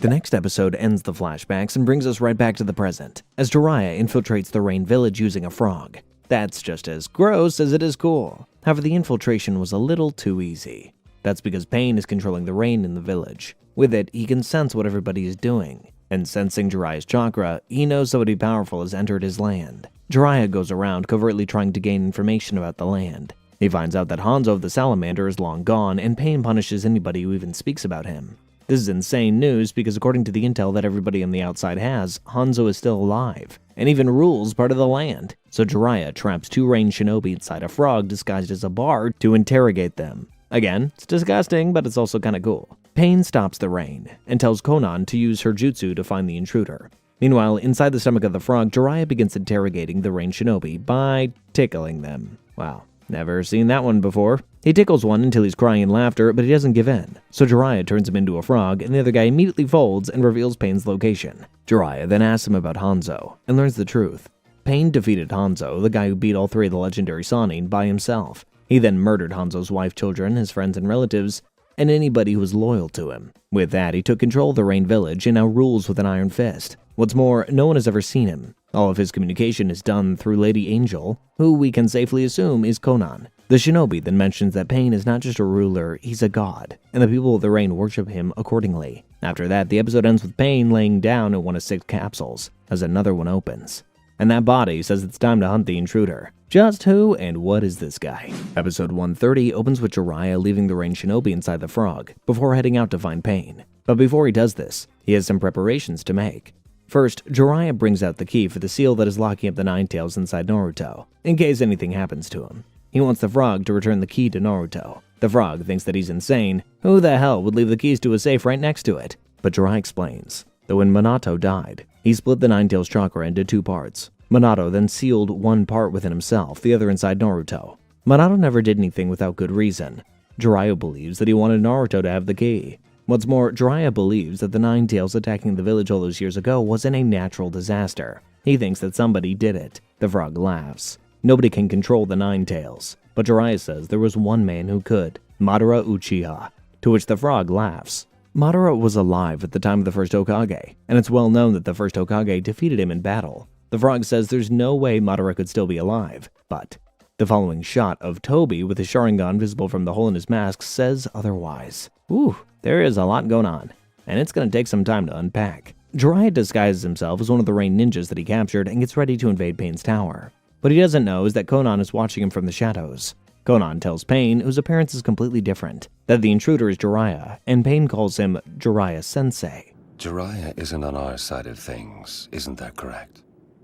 The next episode ends the flashbacks and brings us right back to the present, as Jiraiya infiltrates the Rain Village using a frog. That's just as gross as it is cool. However, the infiltration was a little too easy. That's because Pain is controlling the rain in the village. With it, he can sense what everybody is doing. And sensing Jiraiya's chakra, he knows somebody powerful has entered his land. Jiraiya goes around covertly trying to gain information about the land. He finds out that Hanzo the Salamander is long gone, and Pain punishes anybody who even speaks about him. This is insane news because according to the intel that everybody on the outside has, Hanzo is still alive, and even rules part of the land. So Jiraiya traps 2 rain shinobi inside a frog disguised as a bard to interrogate them. Again, it's disgusting, but it's also kinda cool. Pain stops the rain, and tells Konan to use her jutsu to find the intruder. Meanwhile, inside the stomach of the frog, Jiraiya begins interrogating the rain shinobi by tickling them. Wow. Never seen that one before. He tickles one until he's crying in laughter, but he doesn't give in. So Jiraiya turns him into a frog, and the other guy immediately folds and reveals Pain's location. Jiraiya then asks him about Hanzo, and learns the truth. Pain defeated Hanzo, the guy who beat all 3 of the legendary Sannin, by himself. He then murdered Hanzo's wife, children, his friends and relatives, and anybody who was loyal to him. With that, he took control of the Rain Village and now rules with an iron fist. What's more, no one has ever seen him. All of his communication is done through Lady Angel, who we can safely assume is Konan. The shinobi then mentions that Pain is not just a ruler, he's a god, and the people of the rain worship him accordingly. After that, the episode ends with Pain laying down in one of 6 capsules, as another one opens. And that body says it's time to hunt the intruder. Just who and what is this guy? Episode 130 opens with Jiraiya leaving the rain shinobi inside the frog, before heading out to find Pain. But before he does this, he has some preparations to make. First, Jiraiya brings out the key for the seal that is locking up the Nine Tails inside Naruto, in case anything happens to him. He wants the frog to return the key to Naruto. The frog thinks that he's insane. Who the hell would leave the keys to a safe right next to it? But Jiraiya explains that when Minato died, he split the Nine Tails chakra into 2 parts. Minato then sealed one part within himself, the other inside Naruto. Minato never did anything without good reason. Jiraiya believes that he wanted Naruto to have the key. What's more, Jiraiya believes that the Nine Tails attacking the village all those years ago wasn't a natural disaster. He thinks that somebody did it. The frog laughs. Nobody can control the Nine Tails, but Jiraiya says there was one man who could, Madara Uchiha, to which the frog laughs. Madara was alive at the time of the first Hokage, and it's well known that the first Hokage defeated him in battle. The frog says there's no way Madara could still be alive, but the following shot of Toby with his Sharingan visible from the hole in his mask says otherwise. Ooh, there is a lot going on, and it's going to take some time to unpack. Jiraiya disguises himself as one of the rain ninjas that he captured and gets ready to invade Pain's tower. What he doesn't know is that Konan is watching him from the shadows. Konan tells Pain, whose appearance is completely different, that the intruder is Jiraiya, and Pain calls him Jiraiya-sensei. Jiraiya isn't on our side of things, isn't that correct?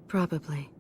Probably.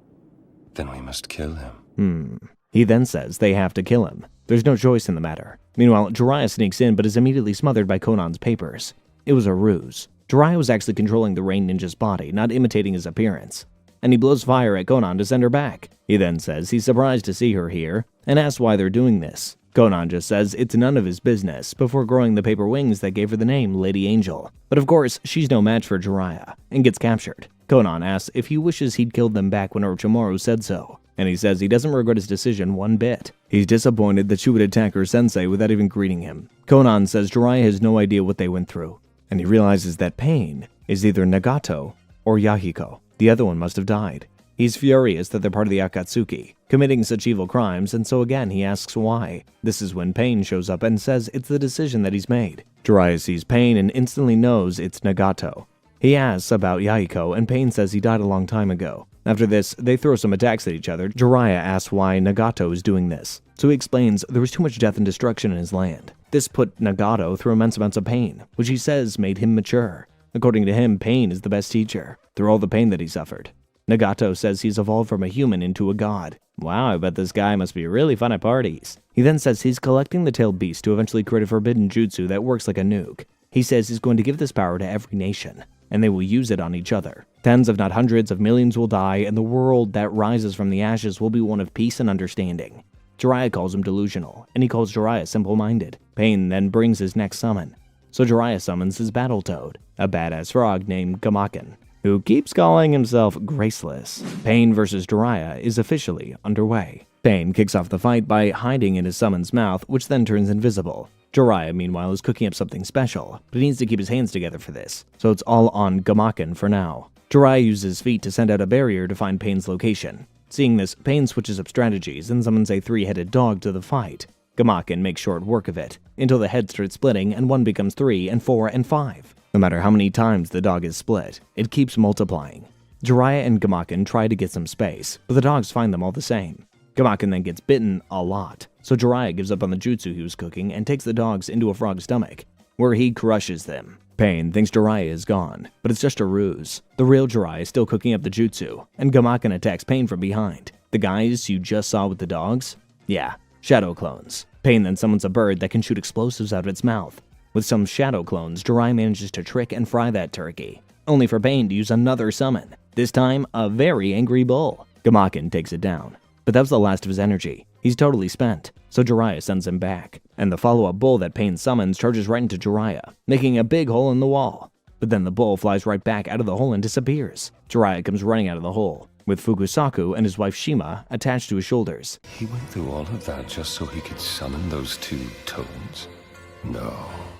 Then we must kill him. He then says they have to kill him. There's no choice in the matter. Meanwhile, Jiraiya sneaks in but is immediately smothered by Konan's papers. It was a ruse. Jiraiya was actually controlling the rain ninja's body, not imitating his appearance. And he blows fire at Konan to send her back. He then says he's surprised to see her here, and asks why they're doing this. Konan just says it's none of his business, before growing the paper wings that gave her the name Lady Angel. But of course, she's no match for Jiraiya, and gets captured. Konan asks if he wishes he'd killed them back when Orochimaru said so, and he says he doesn't regret his decision one bit. He's disappointed that she would attack her sensei without even greeting him. Konan says Jiraiya has no idea what they went through, and he realizes that Pain is either Nagato or Yahiko. The other one must have died. He's furious that they're part of the Akatsuki, committing such evil crimes, and so again he asks why. This is when Pain shows up and says it's the decision that he's made. Jiraiya sees Pain and instantly knows it's Nagato. He asks about Yahiko, and Pain says he died a long time ago. After this, they throw some attacks at each other. Jiraiya asks why Nagato is doing this. So he explains there was too much death and destruction in his land. This put Nagato through immense amounts of pain, which he says made him mature. According to him, pain is the best teacher, through all the pain that he suffered. Nagato says he's evolved from a human into a god. Wow, I bet this guy must be really fun at parties. He then says he's collecting the tailed beast to eventually create a forbidden jutsu that works like a nuke. He says he's going to give this power to every nation, and they will use it on each other. Tens if not hundreds of millions will die, and the world that rises from the ashes will be one of peace and understanding. Jiraiya calls him delusional, and he calls Jiraiya simple-minded. Pain then brings his next summon. So Jiraiya summons his Battletoad, a badass frog named Gamaken, who keeps calling himself Graceless. Pain vs. Jiraiya is officially underway. Pain kicks off the fight by hiding in his summon's mouth, which then turns invisible. Jiraiya, meanwhile, is cooking up something special, but he needs to keep his hands together for this, so it's all on Gamaken for now. Jiraiya uses his feet to send out a barrier to find Pain's location. Seeing this, Pain switches up strategies and summons a three-headed dog to the fight. Gamaken makes short work of it, until the head starts splitting and 1 becomes 3 and 4 and 5. No matter how many times the dog is split, it keeps multiplying. Jiraiya and Gamaken try to get some space, but the dogs find them all the same. Gamaken then gets bitten a lot, so Jiraiya gives up on the jutsu he was cooking and takes the dogs into a frog's stomach, where he crushes them. Pain thinks Jiraiya is gone, but it's just a ruse. The real Jiraiya is still cooking up the jutsu, and Gamaken attacks Pain from behind. The guys you just saw with the dogs? Yeah, shadow clones. Pain then summons a bird that can shoot explosives out of its mouth. With some shadow clones, Jiraiya manages to trick and fry that turkey, only for Pain to use another summon, this time a very angry bull. Gamaken takes it down, but that was the last of his energy. He's totally spent, so Jiraiya sends him back, and the follow-up bull that Pain summons charges right into Jiraiya, making a big hole in the wall. But then the bull flies right back out of the hole and disappears. Jiraiya comes running out of the hole, with Fukusaku and his wife Shima attached to his shoulders. He went through all of that just so he could summon those 2 toads? No.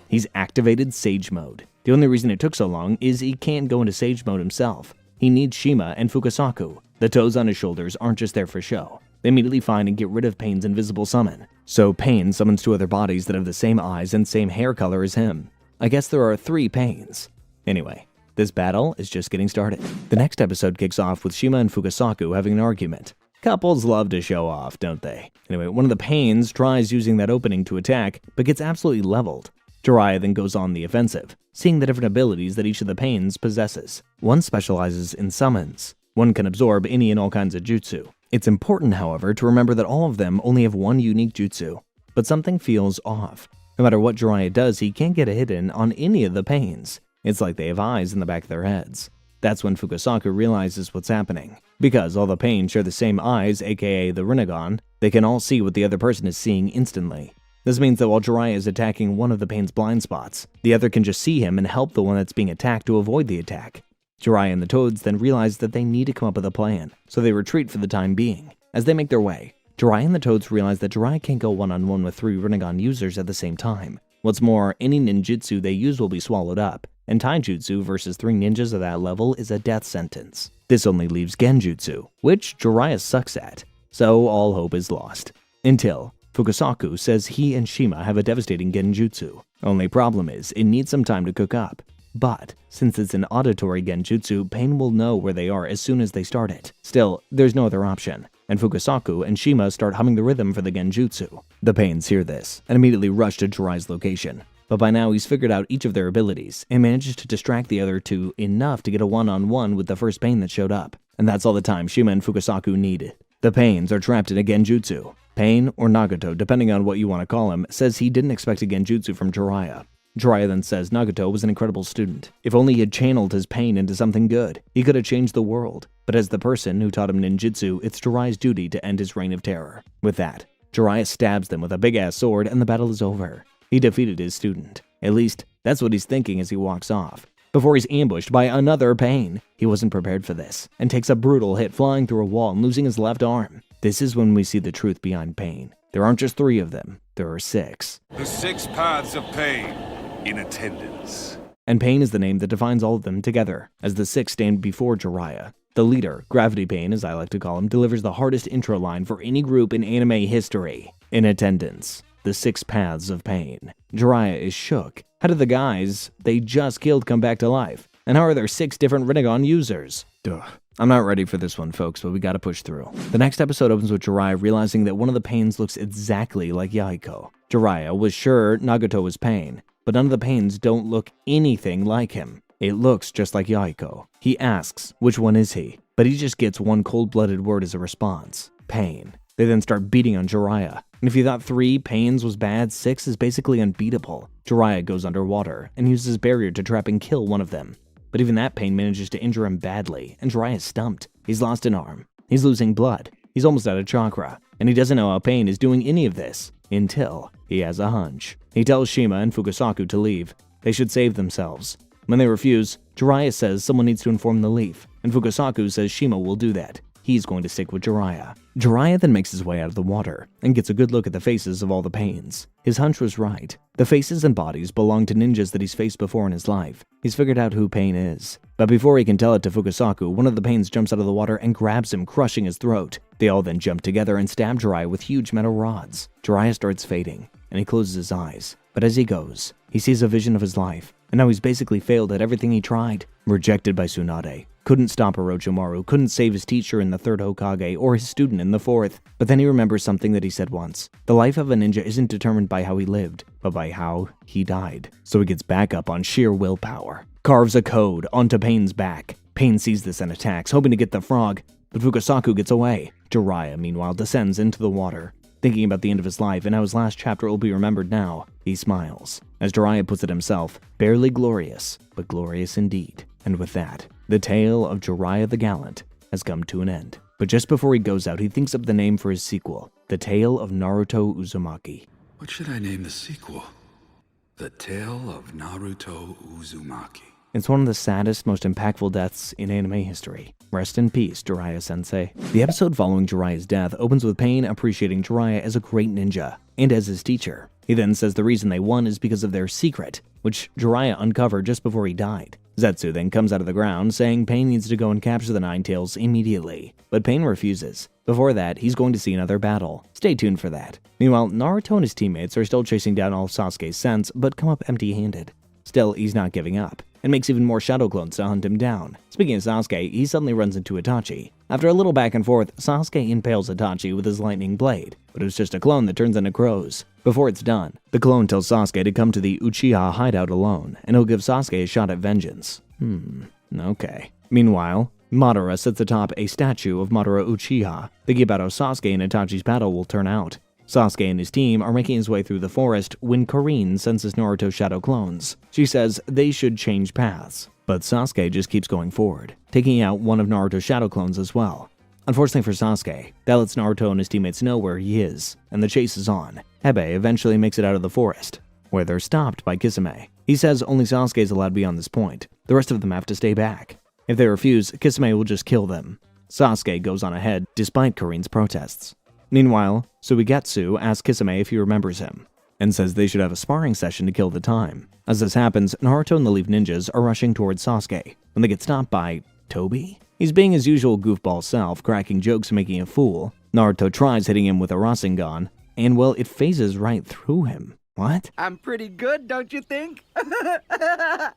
He's activated Sage Mode. The only reason it took so long is he can't go into Sage Mode himself. He needs Shima and Fukusaku. The toes on his shoulders aren't just there for show. They immediately find and get rid of Pain's invisible summon. So Pain summons 2 other bodies that have the same eyes and same hair color as him. I guess there are 3 Pains. Anyway, this battle is just getting started. The next episode kicks off with Shima and Fukusaku having an argument. Couples love to show off, don't they? Anyway, one of the Pains tries using that opening to attack, but gets absolutely leveled. Jiraiya then goes on the offensive, seeing the different abilities that each of the Pains possesses. One specializes in summons. One can absorb any and all kinds of jutsu. It's important, however, to remember that all of them only have one unique jutsu. But something feels off. No matter what Jiraiya does, he can't get a hit in on any of the Pains. It's like they have eyes in the back of their heads. That's when Fukusaku realizes what's happening. Because all the Pains share the same eyes, aka the Rinnegan, they can all see what the other person is seeing instantly. This means that while Jiraiya is attacking one of the Pain's blind spots, the other can just see him and help the one that's being attacked to avoid the attack. Jiraiya and the Toads then realize that they need to come up with a plan, so they retreat for the time being. As they make their way, Jiraiya and the Toads realize that Jiraiya can't go one-on-one with 3 Rinnegan users at the same time. What's more, any ninjutsu they use will be swallowed up, and taijutsu versus 3 ninjas of that level is a death sentence. This only leaves genjutsu, which Jiraiya sucks at, so all hope is lost. Until Fukusaku says he and Shima have a devastating genjutsu. Only problem is, it needs some time to cook up. But, since it's an auditory genjutsu, Pain will know where they are as soon as they start it. Still, there's no other option, and Fukusaku and Shima start humming the rhythm for the genjutsu. The Pains hear this, and immediately rush to Jiraiya's location. But by now he's figured out each of their abilities, and manages to distract the other 2 enough to get a one-on-one with the first Pain that showed up. And that's all the time Shima and Fukusaku needed. The Pains are trapped in a genjutsu. Pain, or Nagato, depending on what you want to call him, says he didn't expect a genjutsu from Jiraiya. Jiraiya then says Nagato was an incredible student. If only he had channeled his pain into something good, he could have changed the world. But as the person who taught him ninjutsu, it's Jiraiya's duty to end his reign of terror. With that, Jiraiya stabs them with a big-ass sword and the battle is over. He defeated his student. At least, that's what he's thinking as he walks off. Before he's ambushed by another Pain. He wasn't prepared for this, and takes a brutal hit flying through a wall and losing his left arm. This is when we see the truth behind Pain. There aren't just 3 of them, there are 6. The 6 paths of pain. In attendance. And Pain is the name that defines all of them together, as the 6 stand before Jiraiya. The leader, Gravity Pain as I like to call him, delivers the hardest intro line for any group in anime history. In attendance. The 6 paths of pain. Jiraiya is shook. How did the guys they just killed come back to life? And how are there 6 different Rinnegan users? Duh. I'm not ready for this one, folks, but we gotta push through. The next episode opens with Jiraiya realizing that one of the Pains looks exactly like Yahiko. Jiraiya was sure Nagato was Pain, but none of the Pains don't look anything like him. It looks just like Yahiko. He asks, which one is he? But he just gets one cold-blooded word as a response. Pain. They then start beating on Jiraiya. And if you thought 3 Pains was bad, 6 is basically unbeatable. Jiraiya goes underwater and uses his barrier to trap and kill one of them. But even that Pain manages to injure him badly, and Jiraiya's stumped. He's lost an arm. He's losing blood. He's almost out of chakra. And he doesn't know how Pain is doing any of this. Until he has a hunch. He tells Shima and Fukusaku to leave. They should save themselves. When they refuse, Jiraiya says someone needs to inform the Leaf, and Fukusaku says Shima will do that. he's going to stick with Jiraiya. Jiraiya then makes his way out of the water and gets a good look at the faces of all the pains. His hunch was right. The faces and bodies belong to ninjas that he's faced before in his life. He's figured out who Pain is. But before he can tell it to Fukasaku, one of the Pains jumps out of the water and grabs him, crushing his throat. They all then jump together and stab Jiraiya with huge metal rods. Jiraiya starts fading, and he closes his eyes. But as he goes, he sees a vision of his life, and now he's basically failed at everything he tried. Rejected by Tsunade, couldn't stop Orochimaru, couldn't save his teacher in the 3rd Hokage or his student in the 4th. But then he remembers something that he said once. The life of a ninja isn't determined by how he lived, but by how he died. So he gets back up on sheer willpower, carves a code onto Pain's back. Pain sees this and attacks, hoping to get the frog, but Fukasaku gets away. Jiraiya, meanwhile, descends into the water. Thinking about the end of his life and how his last chapter will be remembered now, he smiles. As Jiraiya puts it himself, barely glorious, but glorious indeed. And with that, the tale of Jiraiya the Gallant has come to an end. But just before he goes out, he thinks up the name for his sequel, The Tale of Naruto Uzumaki. What should I name the sequel? The Tale of Naruto Uzumaki. It's one of the saddest, most impactful deaths in anime history. Rest in peace, Jiraiya-sensei. The episode following Jiraiya's death opens with Pain appreciating Jiraiya as a great ninja, and as his teacher. He then says the reason they won is because of their secret, which Jiraiya uncovered just before he died. Zetsu then comes out of the ground, saying Pain needs to go and capture the Nine Tails immediately. But Pain refuses. Before that, he's going to see another battle. Stay tuned for that. Meanwhile, Naruto and his teammates are still chasing down all of Sasuke's sense, but come up empty-handed. Still, he's not giving up, and makes even more shadow clones to hunt him down. Speaking of Sasuke, he suddenly runs into Itachi. After a little back and forth, Sasuke impales Itachi with his lightning blade, but it was just a clone that turns into crows. Before it's done, the clone tells Sasuke to come to the Uchiha hideout alone, and he'll give Sasuke a shot at vengeance. Okay. Meanwhile, Madara sets atop a statue of Madara Uchiha, thinking about how Sasuke and Itachi's battle will turn out. Sasuke and his team are making his way through the forest when Karin senses Naruto's shadow clones. She says they should change paths, but Sasuke just keeps going forward, taking out one of Naruto's shadow clones as well. Unfortunately for Sasuke, that lets Naruto and his teammates know where he is, and the chase is on. Hebe eventually makes it out of the forest, where they're stopped by Kisame. He says only Sasuke is allowed beyond this point. The rest of them have to stay back. If they refuse, Kisame will just kill them. Sasuke goes on ahead, despite Karin's protests. Meanwhile, Suigetsu asks Kisame if he remembers him, and says they should have a sparring session to kill the time. As this happens, Naruto and the Leaf Ninjas are rushing towards Sasuke, when they get stopped by Toby? He's being his usual goofball self, cracking jokes and making a fool. Naruto tries hitting him with a Rasengan, and well, it phases right through him. What? I'm pretty good, don't you think?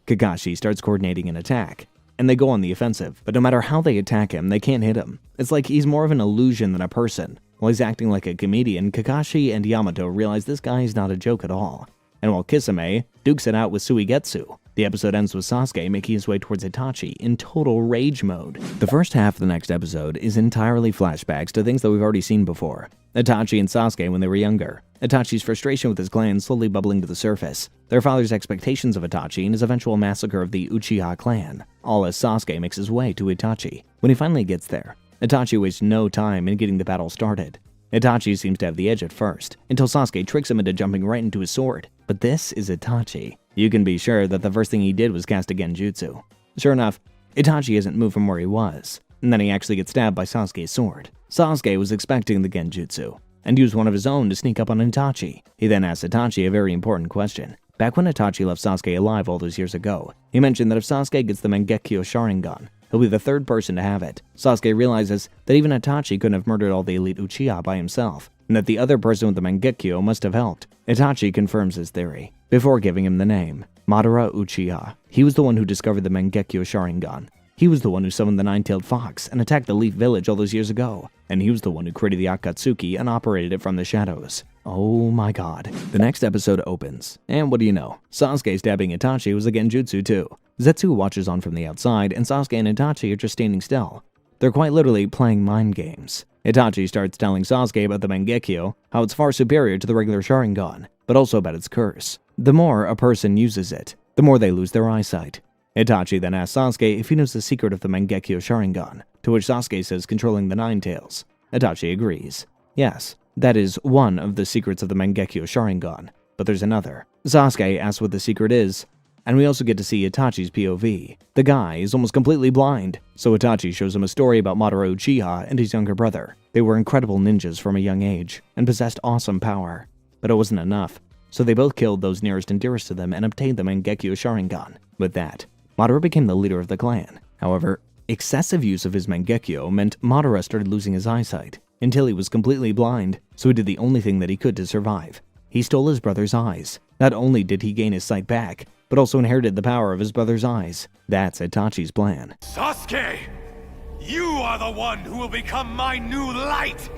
Kakashi starts coordinating an attack, and they go on the offensive, but no matter how they attack him, they can't hit him. It's like he's more of an illusion than a person. While he's acting like a comedian, Kakashi and Yamato realize this guy is not a joke at all. And while Kisame dukes it out with Suigetsu, the episode ends with Sasuke making his way towards Itachi in total rage mode. The first half of the next episode is entirely flashbacks to things that we've already seen before. Itachi and Sasuke when they were younger. Itachi's frustration with his clan slowly bubbling to the surface. Their father's expectations of Itachi and his eventual massacre of the Uchiha clan. All as Sasuke makes his way to Itachi. When he finally gets there, Itachi wastes no time in getting the battle started. Itachi seems to have the edge at first, until Sasuke tricks him into jumping right into his sword. But this is Itachi. You can be sure that the first thing he did was cast a genjutsu. Sure enough, Itachi hasn't moved from where he was, and then he actually gets stabbed by Sasuke's sword. Sasuke was expecting the genjutsu, and used one of his own to sneak up on Itachi. He then asked Itachi a very important question. Back when Itachi left Sasuke alive all those years ago, he mentioned that if Sasuke gets the Mangekyo Sharingan, he'll be the third person to have it. Sasuke realizes that even Itachi couldn't have murdered all the elite Uchiha by himself, and that the other person with the Mangekyo must have helped. Itachi confirms his theory, before giving him the name, Madara Uchiha. He was the one who discovered the Mangekyo Sharingan. He was the one who summoned the Nine-Tailed Fox and attacked the Leaf Village all those years ago. And he was the one who created the Akatsuki and operated it from the shadows. Oh my god. The next episode opens, and what do you know? Sasuke stabbing Itachi was a genjutsu too. Zetsu watches on from the outside, and Sasuke and Itachi are just standing still. They're quite literally playing mind games. Itachi starts telling Sasuke about the Mangekyo, how it's far superior to the regular Sharingan, but also about its curse. The more a person uses it, the more they lose their eyesight. Itachi then asks Sasuke if he knows the secret of the Mangekyo Sharingan, to which Sasuke says controlling the Nine Tails. Itachi agrees. Yes, that is one of the secrets of the Mangekyo Sharingan, but there's another. Sasuke asks what the secret is, And we also get to see Itachi's POV. The guy is almost completely blind, so Itachi shows him a story about Madara Uchiha and his younger brother. They were incredible ninjas from a young age, and possessed awesome power. But it wasn't enough, so they both killed those nearest and dearest to them and obtained the Mangekyo Sharingan. With that, Madara became the leader of the clan. However, excessive use of his Mangekyo meant Madara started losing his eyesight, until he was completely blind, so he did the only thing that he could to survive. He stole his brother's eyes. Not only did he gain his sight back, but also inherited the power of his brother's eyes. That's Itachi's plan. Sasuke! You are the one who will become my new light!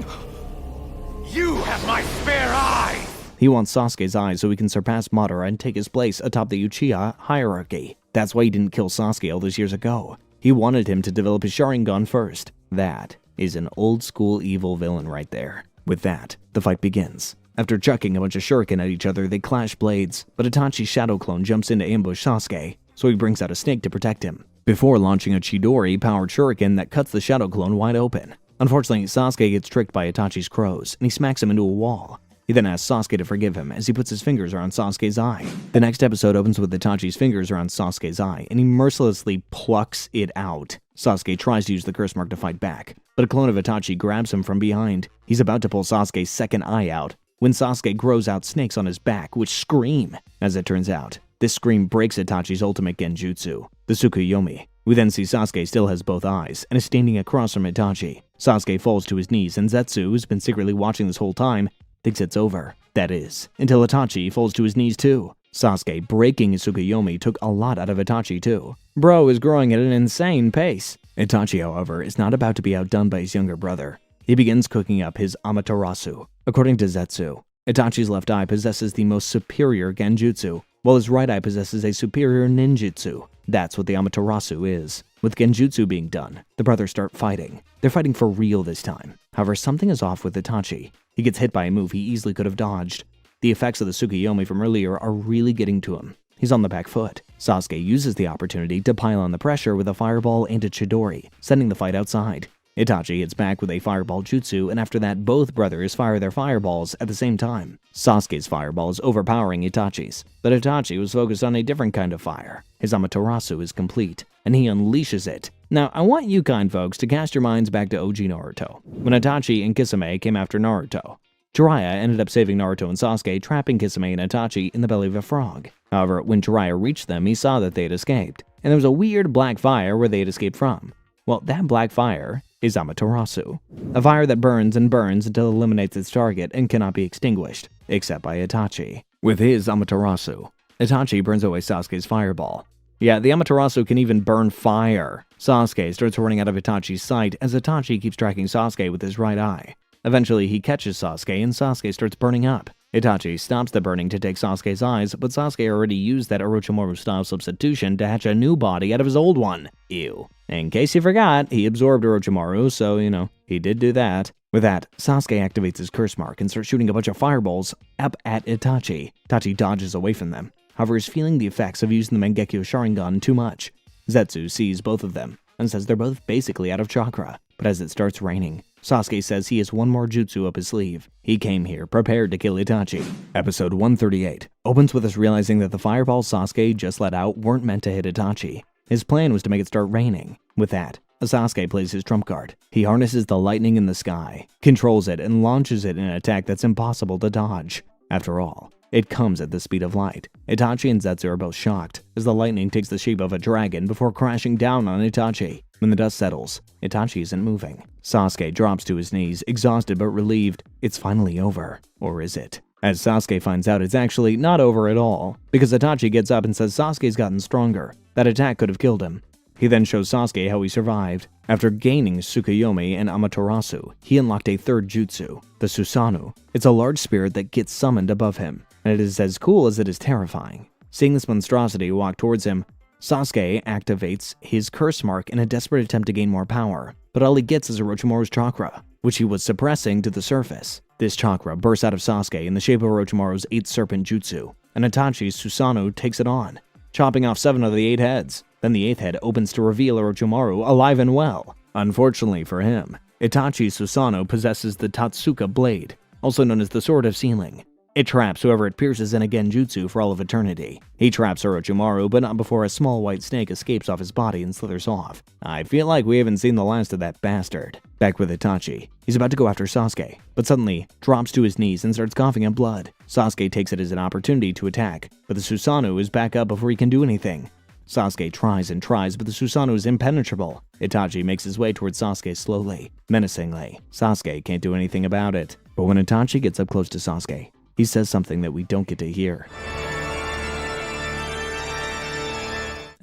You have my spare eye! He wants Sasuke's eyes so he can surpass Madara and take his place atop the Uchiha hierarchy. That's why he didn't kill Sasuke all those years ago. He wanted him to develop his Sharingan first. That is an old-school evil villain right there. With that, the fight begins. After chucking a bunch of shuriken at each other, they clash blades, but Itachi's shadow clone jumps in to ambush Sasuke, so he brings out a snake to protect him, before launching a Chidori-powered shuriken that cuts the shadow clone wide open. Unfortunately, Sasuke gets tricked by Itachi's crows, and he smacks him into a wall. He then asks Sasuke to forgive him as he puts his fingers around Sasuke's eye. The next episode opens with Itachi's fingers around Sasuke's eye, and he mercilessly plucks it out. Sasuke tries to use the curse mark to fight back, but a clone of Itachi grabs him from behind. He's about to pull Sasuke's second eye out, when Sasuke grows out snakes on his back, which scream. As it turns out, this scream breaks Itachi's ultimate genjutsu, the Tsukuyomi. We then see Sasuke still has both eyes, and is standing across from Itachi. Sasuke falls to his knees, and Zetsu, who's been secretly watching this whole time, thinks it's over. That is, until Itachi falls to his knees too. Sasuke breaking his Tsukuyomi took a lot out of Itachi too. Bro is growing at an insane pace. Itachi, however, is not about to be outdone by his younger brother. He begins cooking up his Amaterasu. According to Zetsu, Itachi's left eye possesses the most superior genjutsu, while his right eye possesses a superior ninjutsu. That's what the Amaterasu is. With genjutsu being done, the brothers start fighting. They're fighting for real this time. However, something is off with Itachi. He gets hit by a move he easily could have dodged. The effects of the Tsukuyomi from earlier are really getting to him. He's on the back foot. Sasuke uses the opportunity to pile on the pressure with a fireball and a Chidori, sending the fight outside. Itachi hits back with a fireball jutsu, and after that, both brothers fire their fireballs at the same time. Sasuke's fireball is overpowering Itachi's, but Itachi was focused on a different kind of fire. His Amaterasu is complete, and he unleashes it. Now, I want you kind folks to cast your minds back to OG Naruto, when Itachi and Kisame came after Naruto. Jiraiya ended up saving Naruto and Sasuke, trapping Kisame and Itachi in the belly of a frog. However, when Jiraiya reached them, he saw that they had escaped, and there was a weird black fire where they had escaped from. Well, that black fire is Amaterasu, a fire that burns and burns until it eliminates its target and cannot be extinguished, except by Itachi. With his Amaterasu, Itachi burns away Sasuke's fireball. Yeah, the Amaterasu can even burn fire. Sasuke starts running out of Itachi's sight as Itachi keeps tracking Sasuke with his right eye. Eventually, he catches Sasuke and Sasuke starts burning up. Itachi stops the burning to take Sasuke's eyes, but Sasuke already used that Orochimaru-style substitution to hatch a new body out of his old one. Ew. In case you forgot, he absorbed Orochimaru, so, he did do that. With that, Sasuke activates his curse mark and starts shooting a bunch of fireballs up at Itachi. Itachi dodges away from them. However, is feeling the effects of using the Mangekyo Sharingan too much. Zetsu sees both of them and says they're both basically out of chakra. But as it starts raining, Sasuke says he has one more jutsu up his sleeve. He came here prepared to kill Itachi. Episode 138 opens with us realizing that the fireballs Sasuke just let out weren't meant to hit Itachi. His plan was to make it start raining. With that, Sasuke plays his trump card. He harnesses the lightning in the sky, controls it, and launches it in an attack that's impossible to dodge. After all, it comes at the speed of light. Itachi and Zetsu are both shocked, as the lightning takes the shape of a dragon before crashing down on Itachi. When the dust settles, Itachi isn't moving. Sasuke drops to his knees, exhausted but relieved. It's finally over. Or is it? As Sasuke finds out, it's actually not over at all, because Itachi gets up and says Sasuke's gotten stronger. That attack could have killed him. He then shows Sasuke how he survived. After gaining Tsukuyomi and Amaterasu, he unlocked a third jutsu, the Susanoo. It's a large spirit that gets summoned above him, and it is as cool as it is terrifying. Seeing this monstrosity walk towards him, Sasuke activates his curse mark in a desperate attempt to gain more power, but all he gets is Orochimaru's chakra, which he was suppressing to the surface. This chakra bursts out of Sasuke in the shape of Orochimaru's 8th serpent jutsu, and Itachi's Susanoo takes it on, chopping off 7 of the 8 heads. Then the 8th head opens to reveal Orochimaru alive and well. Unfortunately for him, Itachi's Susanoo possesses the Tatsuka blade, also known as the Sword of Sealing. It traps whoever it pierces in a genjutsu for all of eternity. He traps Orochimaru, but not before a small white snake escapes off his body and slithers off. I feel like we haven't seen the last of that bastard. Back with Itachi. He's about to go after Sasuke, but suddenly drops to his knees and starts coughing up blood. Sasuke takes it as an opportunity to attack, but the Susanoo is back up before he can do anything. Sasuke tries and tries, but the Susanoo is impenetrable. Itachi makes his way towards Sasuke slowly, menacingly. Sasuke can't do anything about it. But when Itachi gets up close to Sasuke, he says something that we don't get to hear.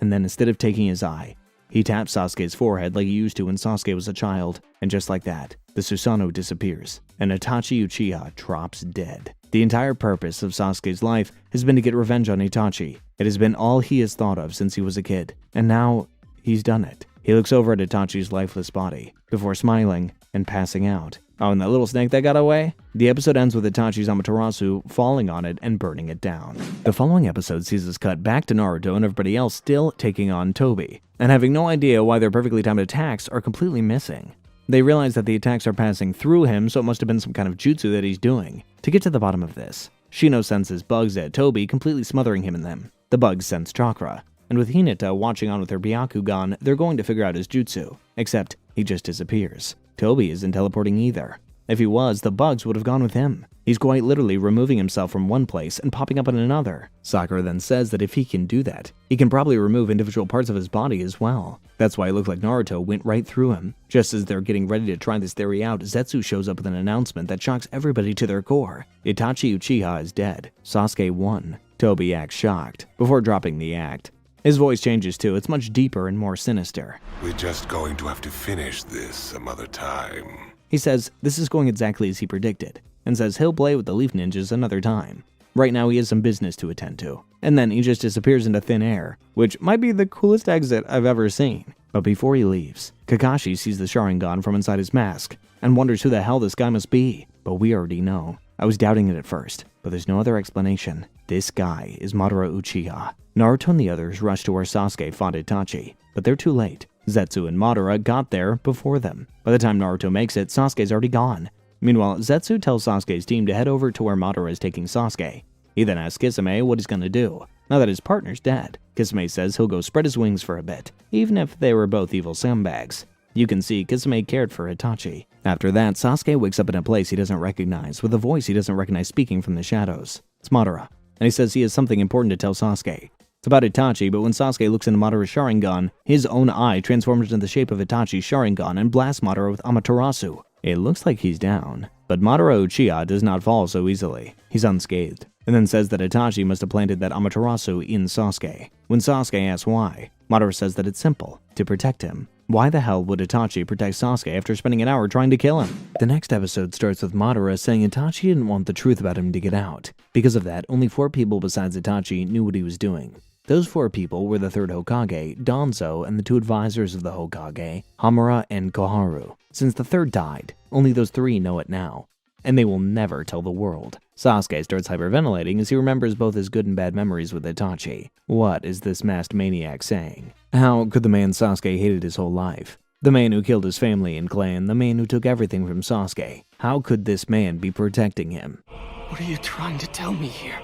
And then instead of taking his eye, he taps Sasuke's forehead like he used to when Sasuke was a child, and just like that, the Susanoo disappears, and Itachi Uchiha drops dead. The entire purpose of Sasuke's life has been to get revenge on Itachi. It has been all he has thought of since he was a kid, and now he's done it. He looks over at Itachi's lifeless body, before smiling and passing out. Oh, and that little snake that got away? The episode ends with Itachi's Amaterasu falling on it and burning it down. The following episode sees us cut back to Naruto and everybody else still taking on Tobi, and having no idea why their perfectly timed attacks are completely missing. They realize that the attacks are passing through him, so it must have been some kind of jutsu that he's doing. To get to the bottom of this, Shino senses bugs at Tobi, completely smothering him in them. The bugs sense chakra, and with Hinata watching on with her Byakugan, they're going to figure out his jutsu, except he just disappears. Tobi isn't teleporting either. If he was, the bugs would have gone with him. He's quite literally removing himself from one place and popping up in another. Sakura then says that if he can do that, he can probably remove individual parts of his body as well. That's why it looked like Naruto went right through him. Just as they're getting ready to try this theory out, Zetsu shows up with an announcement that shocks everybody to their core. Itachi Uchiha is dead. Sasuke won. Tobi acts shocked, before dropping the act. His voice changes too, it's much deeper and more sinister. We're just going to have to finish this some other time. He says this is going exactly as he predicted, and says he'll play with the Leaf Ninjas another time. Right now he has some business to attend to, and then he just disappears into thin air, which might be the coolest exit I've ever seen. But before he leaves, Kakashi sees the Sharingan from inside his mask, and wonders who the hell this guy must be. But we already know. I was doubting it at first, but there's no other explanation. This guy is Madara Uchiha. Naruto and the others rush to where Sasuke fought Itachi, but they're too late. Zetsu and Madara got there before them. By the time Naruto makes it, Sasuke's already gone. Meanwhile, Zetsu tells Sasuke's team to head over to where Madara is taking Sasuke. He then asks Kisame what he's gonna do, now that his partner's dead. Kisame says he'll go spread his wings for a bit, even if they were both evil scumbags. You can see Kisame cared for Itachi. After that, Sasuke wakes up in a place he doesn't recognize, with a voice he doesn't recognize speaking from the shadows. It's Madara, and he says he has something important to tell Sasuke. It's about Itachi, but when Sasuke looks into Madara's Sharingan, his own eye transforms into the shape of Itachi's Sharingan and blasts Madara with Amaterasu. It looks like he's down, but Madara Uchiha does not fall so easily. He's unscathed, and then says that Itachi must have planted that Amaterasu in Sasuke. When Sasuke asks why, Madara says that it's simple, to protect him. Why the hell would Itachi protect Sasuke after spending an hour trying to kill him? The next episode starts with Madara saying Itachi didn't want the truth about him to get out. Because of that, only 4 people besides Itachi knew what he was doing. Those 4 people were the 3rd Hokage, Danzo, and the 2 advisors of the Hokage, Hamura and Koharu. Since the 3rd died, only those 3 know it now, and they will never tell the world. Sasuke starts hyperventilating as he remembers both his good and bad memories with Itachi. What is this masked maniac saying? How could the man Sasuke hated his whole life? The man who killed his family and clan, the man who took everything from Sasuke. How could this man be protecting him? What are you trying to tell me here?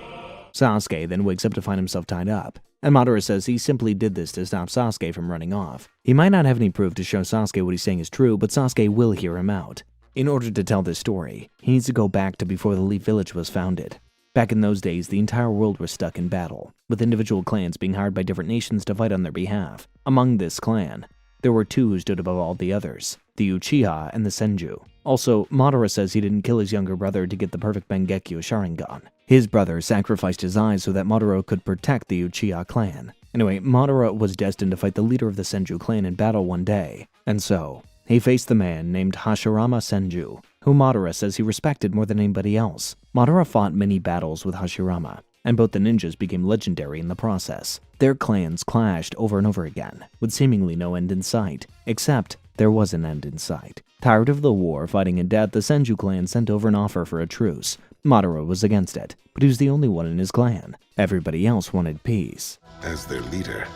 Sasuke then wakes up to find himself tied up, and Madara says he simply did this to stop Sasuke from running off. He might not have any proof to show Sasuke what he's saying is true, but Sasuke will hear him out. In order to tell this story, he needs to go back to before the Leaf Village was founded. Back in those days, the entire world was stuck in battle, with individual clans being hired by different nations to fight on their behalf. Among this clan, there were 2 who stood above all the others, the Uchiha and the Senju. Also, Madara says he didn't kill his younger brother to get the perfect Mangekyo Sharingan. His brother sacrificed his eyes so that Madara could protect the Uchiha clan. Anyway, Madara was destined to fight the leader of the Senju clan in battle one day, and so he faced the man named Hashirama Senju, who Madara says he respected more than anybody else. Madara fought many battles with Hashirama, and both the ninjas became legendary in the process. Their clans clashed over and over again, with seemingly no end in sight, except there was an end in sight. Tired of the war, fighting and death, the Senju clan sent over an offer for a truce. Madara was against it, but he was the only one in his clan. Everybody else wanted peace. As their leader,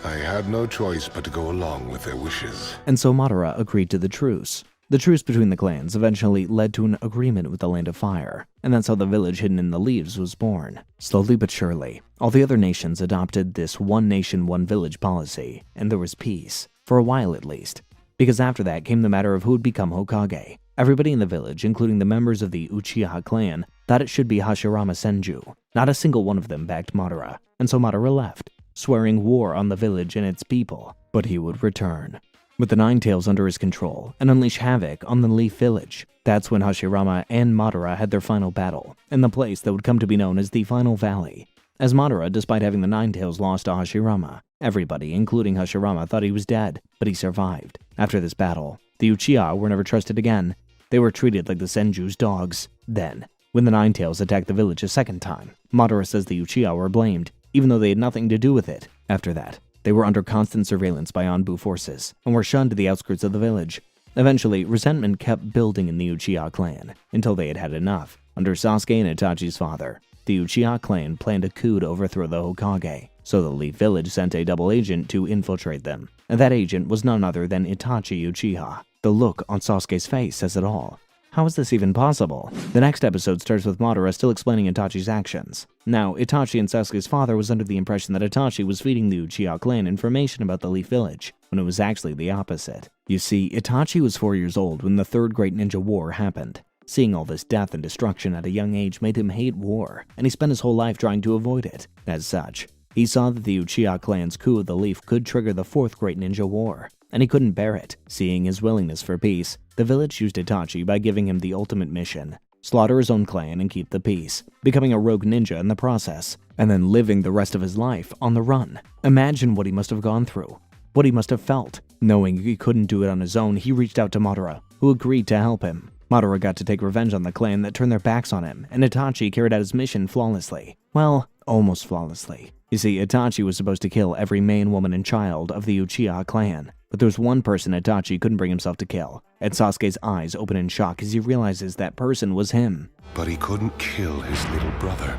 I had no choice but to go along with their wishes. And so Madara agreed to the truce. The truce between the clans eventually led to an agreement with the Land of Fire, and that's how the village hidden in the leaves was born. Slowly but surely, all the other nations adopted this one nation, one village policy, and there was peace, for a while at least. Because after that came the matter of who would become Hokage. Everybody in the village, including the members of the Uchiha clan, thought it should be Hashirama Senju. Not a single one of them backed Madara, and so Madara left, swearing war on the village and its people, but he would return. With the Nine Tails under his control and unleash havoc on the Leaf Village. That's when Hashirama and Madara had their final battle, in the place that would come to be known as the Final Valley. As Madara, despite having the Nine Tails lost to Hashirama, everybody, including Hashirama, thought he was dead, but he survived. After this battle, the Uchiha were never trusted again. They were treated like the Senju's dogs. Then, when the Nine Tails attacked the village a second time, Madara says the Uchiha were blamed, even though they had nothing to do with it. After that, they were under constant surveillance by Anbu forces, and were shunned to the outskirts of the village. Eventually, resentment kept building in the Uchiha clan, until they had had enough. Under Sasuke and Itachi's father, the Uchiha clan planned a coup to overthrow the Hokage, so the Leaf Village sent a double agent to infiltrate them. And that agent was none other than Itachi Uchiha. The look on Sasuke's face says it all. How is this even possible? The next episode starts with Madara still explaining Itachi's actions. Now, Itachi and Sasuke's father was under the impression that Itachi was feeding the Uchiha clan information about the Leaf Village, when it was actually the opposite. You see, Itachi was 4 years old when the Third Great Ninja War happened. Seeing all this death and destruction at a young age made him hate war, and he spent his whole life trying to avoid it. As such, he saw that the Uchiha clan's coup of the Leaf could trigger the Fourth Great Ninja War, and he couldn't bear it. Seeing his willingness for peace, the village used Itachi by giving him the ultimate mission: slaughter his own clan and keep the peace, becoming a rogue ninja in the process, and then living the rest of his life on the run. Imagine what he must have gone through, what he must have felt. Knowing he couldn't do it on his own, he reached out to Madara, who agreed to help him. Madara got to take revenge on the clan that turned their backs on him, and Itachi carried out his mission flawlessly. Well, almost flawlessly. You see, Itachi was supposed to kill every man, woman, and child of the Uchiha clan, but there was one person Itachi couldn't bring himself to kill, and Sasuke's eyes open in shock as he realizes that person was him. But he couldn't kill his little brother.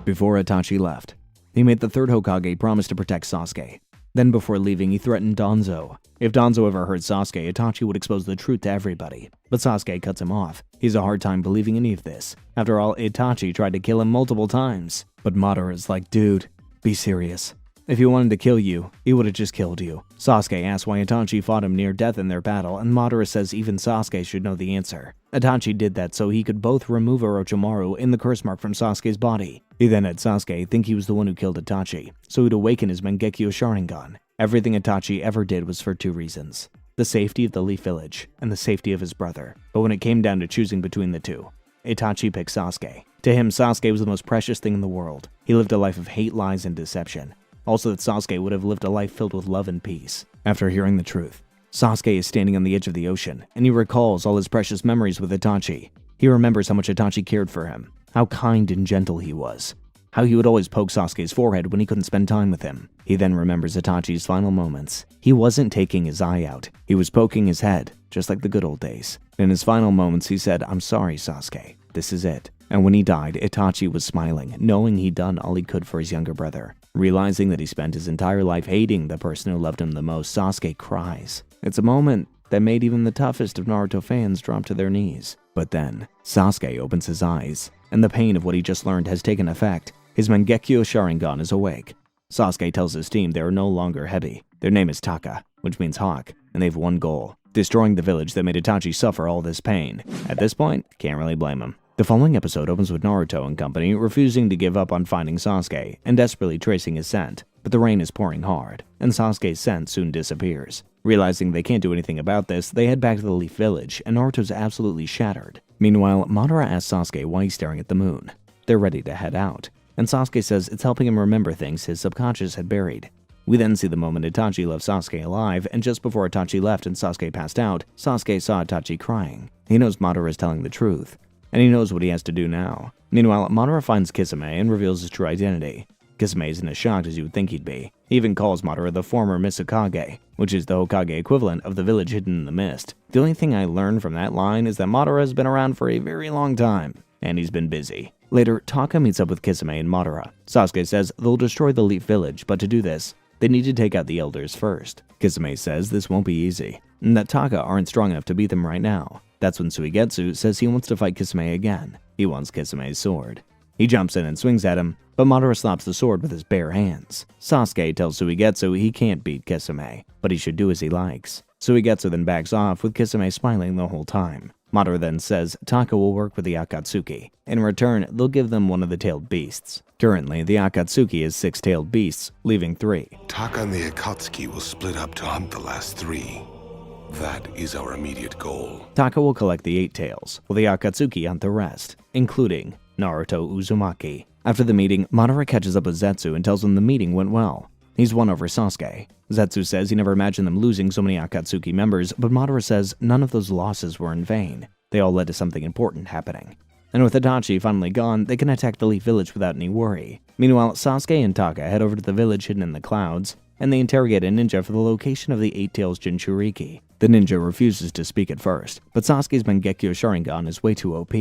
Before Itachi left, he made the third Hokage promise to protect Sasuke. Then before leaving, he threatened Danzo. If Danzo ever heard Sasuke, Itachi would expose the truth to everybody. But Sasuke cuts him off. He has a hard time believing any of this. After all, Itachi tried to kill him multiple times. But Madara is like, dude, be serious. If he wanted to kill you, he would have just killed you. Sasuke asks why Itachi fought him near death in their battle, and Madara says even Sasuke should know the answer. Itachi did that so he could both remove Orochimaru in the curse mark from Sasuke's body. He then had Sasuke think he was the one who killed Itachi, so he'd awaken his Mangekyo Sharingan. Everything Itachi ever did was for two reasons: the safety of the Leaf Village and the safety of his brother. But when it came down to choosing between the two, Itachi picked Sasuke. To him, Sasuke was the most precious thing in the world. He lived a life of hate, lies, and deception. Also that Sasuke would have lived a life filled with love and peace. After hearing the truth, Sasuke is standing on the edge of the ocean, and he recalls all his precious memories with Itachi. He remembers how much Itachi cared for him, how kind and gentle he was, how he would always poke Sasuke's forehead when he couldn't spend time with him. He then remembers Itachi's final moments. He wasn't taking his eye out, he was poking his head, just like the good old days. In his final moments, he said, "I'm sorry, Sasuke. This is it." And when he died, Itachi was smiling, knowing he'd done all he could for his younger brother. Realizing that he spent his entire life hating the person who loved him the most, Sasuke cries. It's a moment that made even the toughest of Naruto fans drop to their knees. But then, Sasuke opens his eyes, and the pain of what he just learned has taken effect. His Mangekyo Sharingan is awake. Sasuke tells his team they are no longer Hebi. Their name is Taka, which means hawk, and they have one goal: destroying the village that made Itachi suffer all this pain. At this point, can't really blame him. The following episode opens with Naruto and company refusing to give up on finding Sasuke and desperately tracing his scent, but the rain is pouring hard, and Sasuke's scent soon disappears. Realizing they can't do anything about this, they head back to the Leaf Village, and Naruto's absolutely shattered. Meanwhile, Madara asks Sasuke why he's staring at the moon. They're ready to head out, and Sasuke says it's helping him remember things his subconscious had buried. We then see the moment Itachi left Sasuke alive, and just before Itachi left and Sasuke passed out, Sasuke saw Itachi crying. He knows Madara is telling the truth, and he knows what he has to do now. Meanwhile, Madara finds Kisame and reveals his true identity. Kisame isn't as shocked as you would think he'd be. He even calls Madara the former Misukage, which is the Hokage equivalent of the village hidden in the mist. The only thing I learned from that line is that Madara has been around for a very long time, and he's been busy. Later, Taka meets up with Kisame and Madara. Sasuke says they'll destroy the Leaf Village, but to do this, they need to take out the elders first. Kisame says this won't be easy. and that Taka aren't strong enough to beat them right now. That's when Suigetsu says he wants to fight Kisame again. He wants Kisame's sword. He jumps in and swings at him, but Madara slaps the sword with his bare hands. Sasuke tells Suigetsu he can't beat Kisame, but he should do as he likes. Suigetsu then backs off, with Kisame smiling the whole time. Madara then says Taka will work with the Akatsuki. In return, they'll give them one of the tailed beasts. Currently, the Akatsuki has 6 tailed beasts, leaving 3. Taka and the Akatsuki will split up to hunt the last 3. That is our immediate goal. Taka will collect the 8 tails, while the Akatsuki hunt the rest, including Naruto Uzumaki. After the meeting, Madara catches up with Zetsu and tells him the meeting went well. He's won over Sasuke. Zetsu says he never imagined them losing so many Akatsuki members, but Madara says none of those losses were in vain. They all led to something important happening. And with Itachi finally gone, they can attack the Leaf Village without any worry. Meanwhile, Sasuke and Taka head over to the village hidden in the clouds, and they interrogate a ninja for the location of the 8 Tails Jinchuriki. The ninja refuses to speak at first, but Sasuke's Mangekyo Sharingan is way too OP.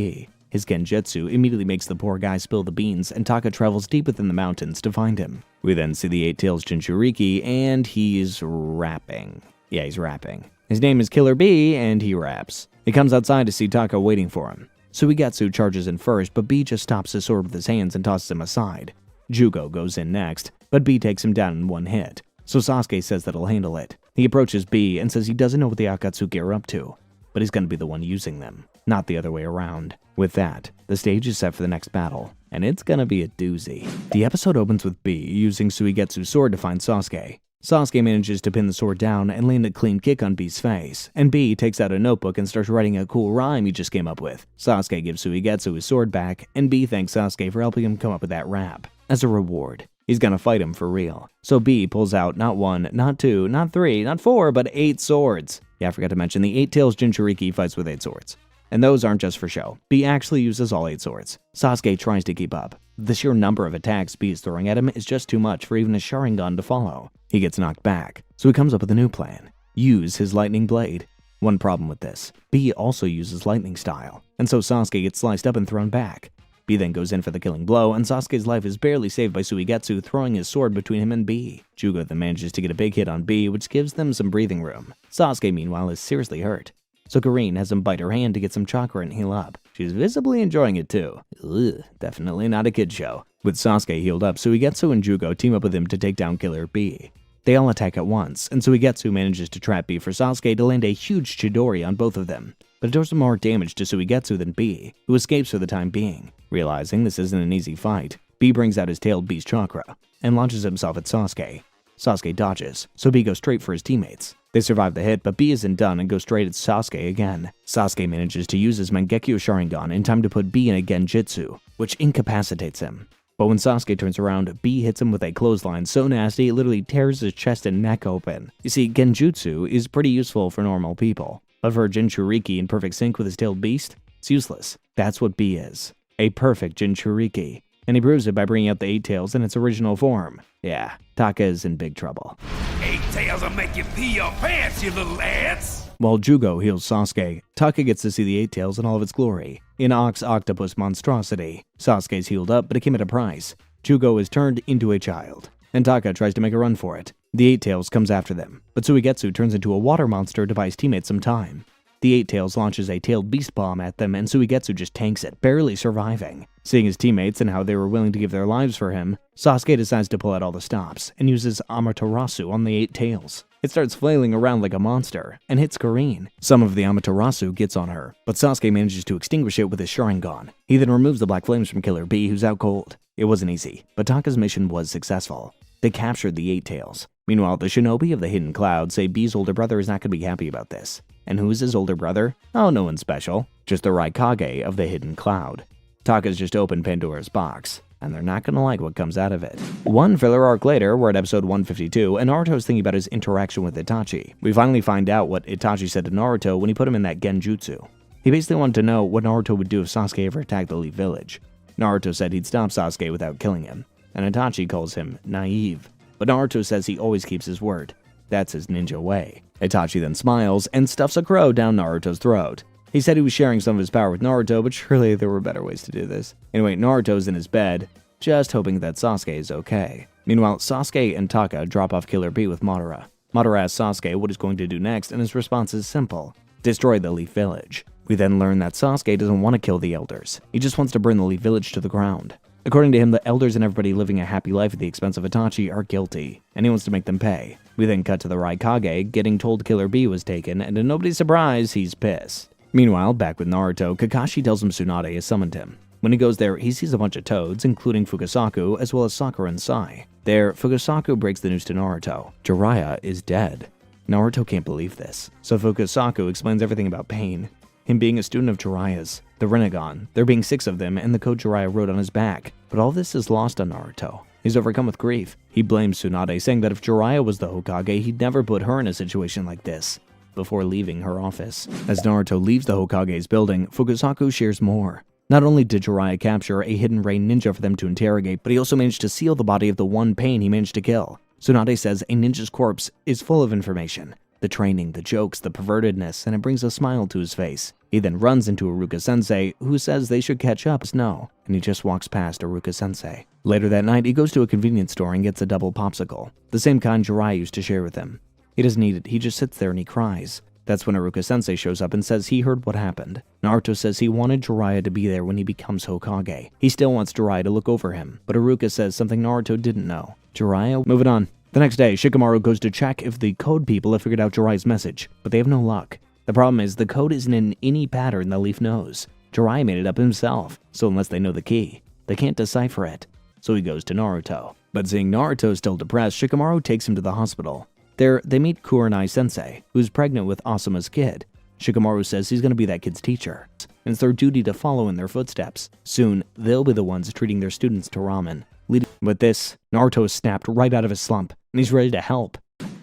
His genjutsu immediately makes the poor guy spill the beans, and Taka travels deep within the mountains to find him. We then see the 8 Tails Jinchuriki, and he's rapping. Yeah, he's rapping. His name is Killer B, and he raps. He comes outside to see Taka waiting for him. Suigetsu charges in first, but B just stops his sword with his hands and tosses him aside. Jugo goes in next, but B takes him down in one hit. So Sasuke says that he'll handle it. He approaches B and says he doesn't know what the Akatsuki are up to, but he's going to be the one using them, not the other way around. With that, the stage is set for the next battle, and it's gonna be a doozy. The episode opens with B using Suigetsu's sword to find Sasuke. Sasuke manages to pin the sword down and land a clean kick on B's face, and B takes out a notebook and starts writing a cool rhyme he just came up with. Sasuke gives Suigetsu his sword back, and B thanks Sasuke for helping him come up with that rap. As a reward, he's gonna fight him for real. So B pulls out not 1, not 2, not 3, not 4, but 8 swords. Yeah, I forgot to mention the 8 Tails Jinchuriki fights with 8 swords. And those aren't just for show. B actually uses all 8 swords. Sasuke tries to keep up. The sheer number of attacks B is throwing at him is just too much for even a Sharingan to follow. He gets knocked back, so he comes up with a new plan. Use his lightning blade. One problem with this, B also uses lightning style, and so Sasuke gets sliced up and thrown back. B then goes in for the killing blow, and Sasuke's life is barely saved by Suigetsu throwing his sword between him and B. Jugo then manages to get a big hit on B, which gives them some breathing room. Sasuke, meanwhile, is seriously hurt. So Karine has him bite her hand to get some chakra and heal up. She's visibly enjoying it too. Ugh, definitely not a kid show. With Sasuke healed up, Suigetsu and Jugo team up with him to take down Killer B. They all attack at once, and Suigetsu manages to trap B for Sasuke to land a huge Chidori on both of them. But it does more damage to Suigetsu than B, who escapes for the time being. Realizing this isn't an easy fight, B brings out his tailed beast chakra and launches himself at Sasuke. Sasuke dodges, so B goes straight for his teammates. They survive the hit, but B isn't done and goes straight at Sasuke again. Sasuke manages to use his Mangekyo Sharingan in time to put B in a genjutsu, which incapacitates him. But when Sasuke turns around, B hits him with a clothesline so nasty it literally tears his chest and neck open. You see, genjutsu is pretty useful for normal people, but for a Jinchuriki in perfect sync with his tailed beast, it's useless. That's what B is. A perfect Jinchuriki. And he proves it by bringing out the 8 Tails in its original form. Yeah, Taka is in big trouble. 8 Tails will make you pee your pants, you little ants! While Jugo heals Sasuke, Taka gets to see the 8 Tails in all of its glory. In Ox Octopus monstrosity. Sasuke's healed up, but it came at a price. Jugo is turned into a child, and Taka tries to make a run for it. The 8 Tails comes after them, but Suigetsu turns into a water monster to buy his teammates some time. The 8 Tails launches a tailed beast bomb at them, and Suigetsu just tanks it, barely surviving. Seeing his teammates and how they were willing to give their lives for him, Sasuke decides to pull out all the stops, and uses Amaterasu on the 8 Tails. It starts flailing around like a monster, and hits Karine. Some of the Amaterasu gets on her, but Sasuke manages to extinguish it with his Sharingan. He then removes the black flames from Killer B, who's out cold. It wasn't easy, but Taka's mission was successful. They captured the 8 Tails. Meanwhile, the shinobi of the Hidden Cloud say B's older brother is not going to be happy about this. And who is his older brother? Oh, no one special. Just the Raikage of the Hidden Cloud. Taka's just opened Pandora's box, and they're not going to like what comes out of it. One filler arc later, we're at episode 152, and Naruto's thinking about his interaction with Itachi. We finally find out what Itachi said to Naruto when he put him in that genjutsu. He basically wanted to know what Naruto would do if Sasuke ever attacked the Leaf Village. Naruto said he'd stop Sasuke without killing him, and Itachi calls him naive. But Naruto says he always keeps his word. That's his ninja way. Itachi then smiles and stuffs a crow down Naruto's throat. He said he was sharing some of his power with Naruto, but surely there were better ways to do this. Anyway, Naruto's in his bed, just hoping that Sasuke is okay. Meanwhile, Sasuke and Taka drop off Killer B with Madara. Madara asks Sasuke what he's going to do next, and his response is simple: destroy the Leaf Village. We then learn that Sasuke doesn't want to kill the elders. He just wants to burn the Leaf Village to the ground. According to him, the elders and everybody living a happy life at the expense of Itachi are guilty, and he wants to make them pay. We then cut to the Raikage getting told Killer Bee was taken, and to nobody's surprise, he's pissed. Meanwhile, back with Naruto, Kakashi tells him Tsunade has summoned him. When he goes there, he sees a bunch of toads, including Fukasaku, as well as Sakura and Sai. There, Fukasaku breaks the news to Naruto. Jiraiya is dead. Naruto can't believe this, so Fukasaku explains everything about Pain, him being a student of Jiraiya's, the Rinnegan, there being 6 of them, and the code Jiraiya wrote on his back. But all this is lost on Naruto. He's overcome with grief. He blames Tsunade, saying that if Jiraiya was the Hokage, he'd never put her in a situation like this, before leaving her office. As Naruto leaves the Hokage's building, Fukasaku shares more. Not only did Jiraiya capture a hidden rain ninja for them to interrogate, but he also managed to seal the body of the one Pain he managed to kill. Tsunade says a ninja's corpse is full of information. The training, the jokes, the pervertedness, and it brings a smile to his face. He then runs into Iruka-sensei, who says they should catch up. No, and he just walks past Iruka-sensei. Later that night, he goes to a convenience store and gets a double popsicle, the same kind Jiraiya used to share with him. He doesn't eat it, he just sits there and he cries. That's when Iruka-sensei shows up and says he heard what happened. Naruto says he wanted Jiraiya to be there when he becomes Hokage. He still wants Jiraiya to look over him, but Iruka says something Naruto didn't know. Jiraiya, moving on. The next day, Shikamaru goes to check if the code people have figured out Jiraiya's message, but they have no luck. The problem is the code isn't in any pattern that Leaf knows. Jiraiya made it up himself, so unless they know the key, they can't decipher it. So he goes to Naruto. But seeing Naruto still depressed, Shikamaru takes him to the hospital. There, they meet Kurenai-sensei, who's pregnant with Asuma's kid. Shikamaru says he's going to be that kid's teacher, and it's their duty to follow in their footsteps. Soon, they'll be the ones treating their students to ramen. With this, Naruto is snapped right out of his slump, and he's ready to help.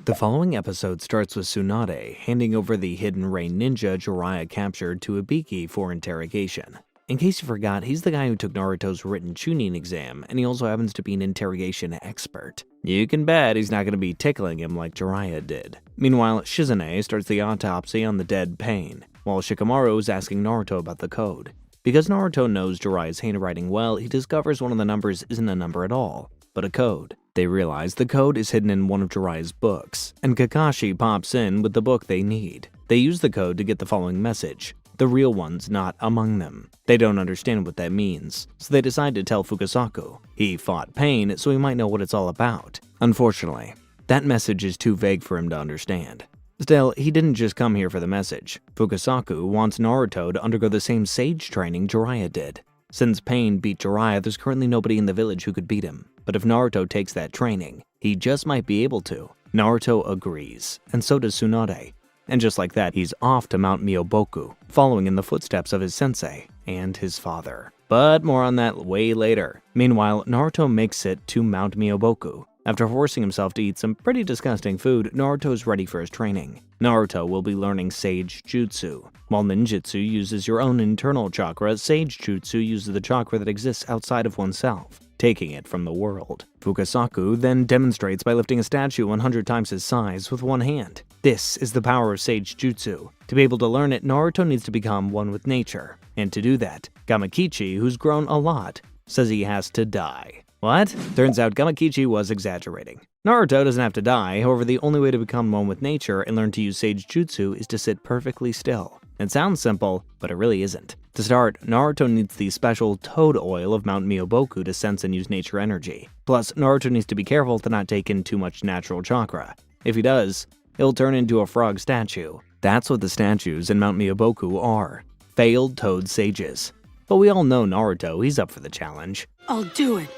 The following episode starts with Tsunade handing over the hidden rain ninja Jiraiya captured to Ibiki for interrogation. In case you forgot, he's the guy who took Naruto's written Chunin exam, and he also happens to be an interrogation expert. You can bet he's not going to be tickling him like Jiraiya did. Meanwhile, Shizune starts the autopsy on the dead Pain, while Shikamaru is asking Naruto about the code. Because Naruto knows Jiraiya's handwriting well, he discovers one of the numbers isn't a number at all, but a code. They realize the code is hidden in one of Jiraiya's books, and Kakashi pops in with the book they need. They use the code to get the following message: the real one's not among them. They don't understand what that means, so they decide to tell Fukasaku. He fought Pain, so he might know what it's all about. Unfortunately, that message is too vague for him to understand. Still, he didn't just come here for the message. Fukasaku wants Naruto to undergo the same sage training Jiraiya did. Since Pain beat Jiraiya, there's currently nobody in the village who could beat him. But if Naruto takes that training, he just might be able to. Naruto agrees, and so does Tsunade. And just like that, he's off to Mount Myoboku, following in the footsteps of his sensei and his father. But more on that way later. Meanwhile, Naruto makes it to Mount Myoboku. After forcing himself to eat some pretty disgusting food, Naruto's ready for his training. Naruto will be learning Sage Jutsu. While Ninjutsu uses your own internal chakra, Sage Jutsu uses the chakra that exists outside of oneself, taking it from the world. Fukasaku then demonstrates by lifting a statue 100 times his size with one hand. This is the power of Sage Jutsu. To be able to learn it, Naruto needs to become one with nature. And to do that, Gamakichi, who's grown a lot, says he has to die. What? Turns out Gamakichi was exaggerating. Naruto doesn't have to die, however the only way to become one with nature and learn to use Sage Jutsu is to sit perfectly still. It sounds simple, but it really isn't. To start, Naruto needs the special toad oil of Mount Myoboku to sense and use nature energy. Plus, Naruto needs to be careful to not take in too much natural chakra. If he does, he'll turn into a frog statue. That's what the statues in Mount Myoboku are. Failed toad sages. But we all know Naruto, he's up for the challenge. I'll do it.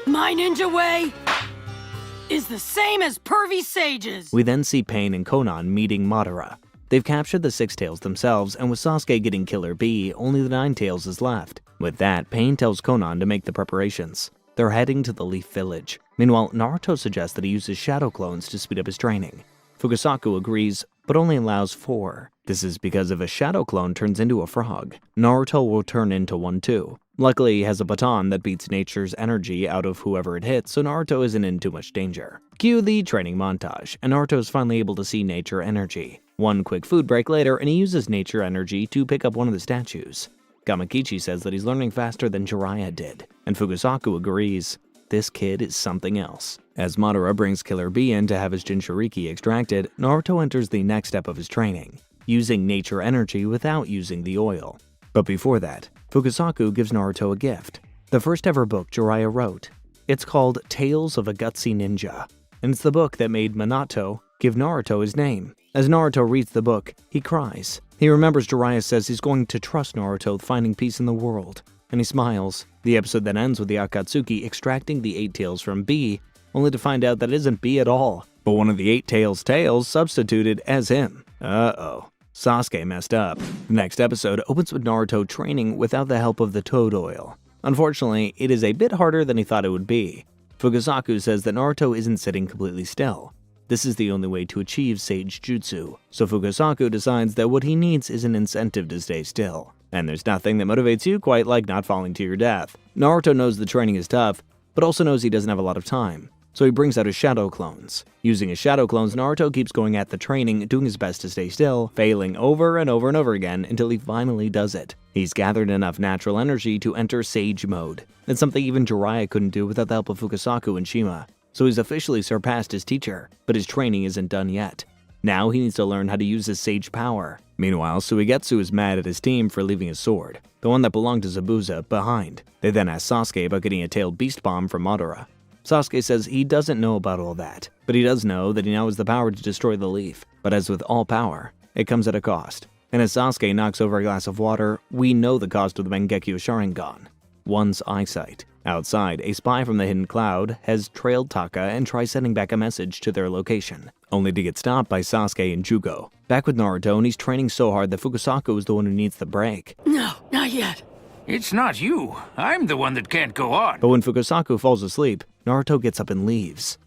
My ninja way is the same as pervy sages. We then see Pain and Konan meeting Madara. They've captured the Six Tails themselves, and with Sasuke getting Killer Bee, only the Nine Tails is left. With that, Pain tells Konan to make the preparations. They're heading to the Leaf Village. Meanwhile, Naruto suggests that he uses shadow clones to speed up his training. Fukasaku agrees, but only allows 4. This is because if a shadow clone turns into a frog, Naruto will turn into one too. Luckily, he has a baton that beats nature's energy out of whoever it hits, so Naruto isn't in too much danger. Cue the training montage, and Naruto is finally able to see nature energy. One quick food break later, and he uses nature energy to pick up one of the statues. Gamakichi says that he's learning faster than Jiraiya did, and Fukasaku agrees. This kid is something else. As Madara brings Killer Bee in to have his Jinchuriki extracted, Naruto enters the next step of his training, using nature energy without using the oil. But before that, Fukasaku gives Naruto a gift, the first ever book Jiraiya wrote. It's called Tales of a Gutsy Ninja, and it's the book that made Minato give Naruto his name. As Naruto reads the book, he cries. He remembers Jiraiya says he's going to trust Naruto with finding peace in the world, and he smiles. The episode then ends with the Akatsuki extracting the 8 tails from Bee, only to find out that it isn't Bee at all, but one of the 8 tails substituted as him. Uh-oh. Sasuke messed up. The next episode opens with Naruto training without the help of the toad oil. Unfortunately, it is a bit harder than he thought it would be. Fukasaku says that Naruto isn't sitting completely still. This is the only way to achieve Sage Jutsu, so Fukasaku decides that what he needs is an incentive to stay still. And there's nothing that motivates you quite like not falling to your death. Naruto knows the training is tough, but also knows he doesn't have a lot of time. So he brings out his shadow clones. Using his shadow clones, Naruto keeps going at the training, doing his best to stay still, failing over and over and over again until he finally does it. He's gathered enough natural energy to enter Sage mode. It's something even Jiraiya couldn't do without the help of Fukasaku and Shima. So he's officially surpassed his teacher, but his training isn't done yet. Now he needs to learn how to use his Sage power. Meanwhile, Suigetsu is mad at his team for leaving his sword, the one that belonged to Zabuza, behind. They then ask Sasuke about getting a tailed beast bomb from Madara. Sasuke says he doesn't know about all that, but he does know that he now has the power to destroy the leaf. But as with all power, it comes at a cost. And as Sasuke knocks over a glass of water, we know the cost of the Mangekyo Sharingan: one's eyesight. Outside, a spy from the hidden cloud has trailed Taka and tries sending back a message to their location, only to get stopped by Sasuke and Jugo. Back with Naruto, and he's training so hard that Fukasaku is the one who needs the break. No, not yet. It's not you. I'm the one that can't go on. But when Fukasaku falls asleep, Naruto gets up and leaves.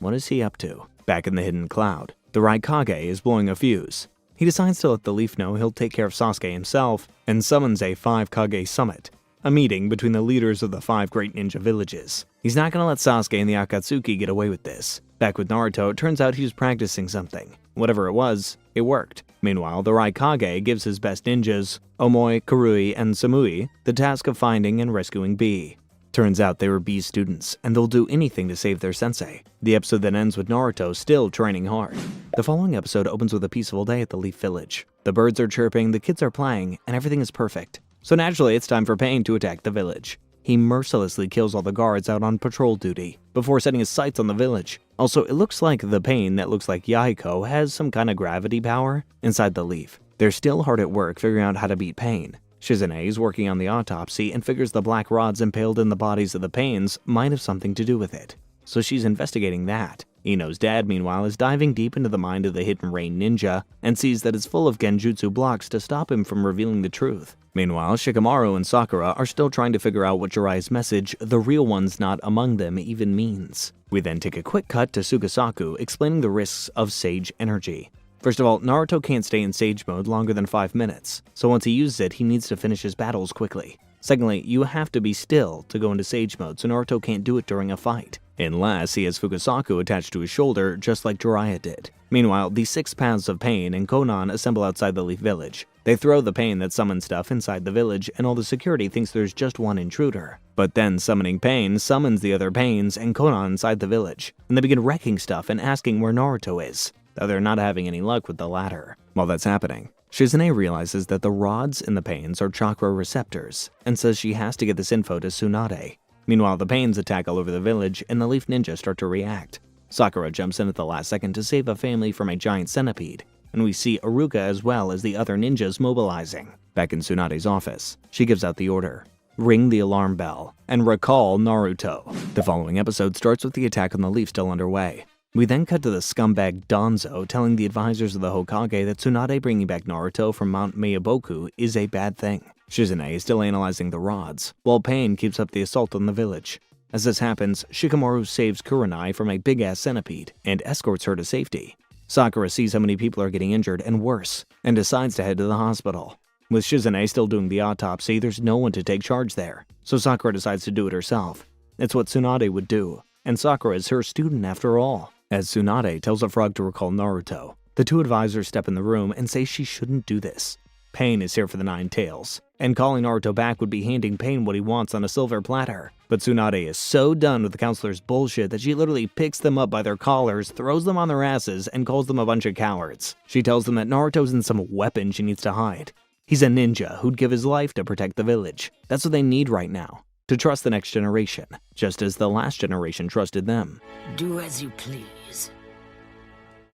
What is he up to? Back in the hidden cloud, the Raikage is blowing a fuse. He decides to let the leaf know he'll take care of Sasuke himself, and summons a 5 Kage summit, a meeting between the leaders of the 5 great ninja villages. He's not gonna let Sasuke and the Akatsuki get away with this. Back with Naruto, it turns out he was practicing something. Whatever it was, it worked. Meanwhile, the Raikage gives his best ninjas, Omoi, Karui, and Samui, the task of finding and rescuing Bee. Turns out they were Bee's students, and they'll do anything to save their sensei. The episode then ends with Naruto still training hard. The following episode opens with a peaceful day at the Leaf Village. The birds are chirping, the kids are playing, and everything is perfect. So naturally, it's time for Pain to attack the village. He mercilessly kills all the guards out on patrol duty, before setting his sights on the village. Also, it looks like the Pain that looks like Yaiko has some kind of gravity power inside the leaf. They're still hard at work figuring out how to beat Pain. Shizune is working on the autopsy and figures the black rods impaled in the bodies of the Pains might have something to do with it. So she's investigating that. Ino's dad, meanwhile, is diving deep into the mind of the Hidden Rain ninja and sees that it's full of genjutsu blocks to stop him from revealing the truth. Meanwhile, Shikamaru and Sakura are still trying to figure out what Jiraiya's message, "the real one's not among them," even means. We then take a quick cut to Tsukasaku explaining the risks of Sage energy. First of all, Naruto can't stay in Sage mode longer than 5 minutes, so once he uses it, he needs to finish his battles quickly. Secondly, you have to be still to go into Sage mode, so Naruto can't do it during a fight, unless he has Fukasaku attached to his shoulder just like Jiraiya did. Meanwhile, the 6 Paths of Pain and Konan assemble outside the Leaf Village. They throw the Pain that summons stuff inside the village, and all the security thinks there's just one intruder. But then summoning Pain summons the other Pains and Konan inside the village, and they begin wrecking stuff and asking where Naruto is, though they're not having any luck with the latter. While that's happening, Shizune realizes that the rods in the Pains are chakra receptors, and says she has to get this info to Tsunade. Meanwhile, the Pains attack all over the village, and the Leaf Ninja start to react. Sakura jumps in at the last second to save a family from a giant centipede, and we see Iruka as well as the other ninjas mobilizing. Back in Tsunade's office, she gives out the order: ring the alarm bell, and recall Naruto. The following episode starts with the attack on the leaf still underway. We then cut to the scumbag Danzo telling the advisors of the Hokage that Tsunade bringing back Naruto from Mount Miyaboku is a bad thing. Shizune is still analyzing the rods, while Pain keeps up the assault on the village. As this happens, Shikamaru saves Kurenai from a big-ass centipede and escorts her to safety. Sakura sees how many people are getting injured and worse, and decides to head to the hospital. With Shizune still doing the autopsy, there's no one to take charge there, so Sakura decides to do it herself. It's what Tsunade would do, and Sakura is her student after all. As Tsunade tells a frog to recall Naruto, the two advisors step in the room and say she shouldn't do this. Pain is here for the 9 tails, and calling Naruto back would be handing Pain what he wants on a silver platter. But Tsunade is so done with the counselor's bullshit that she literally picks them up by their collars, throws them on their asses, and calls them a bunch of cowards. She tells them that Naruto's in some weapon she needs to hide. He's a ninja who'd give his life to protect the village. That's what they need right now, to trust the next generation, just as the last generation trusted them. Do as you please.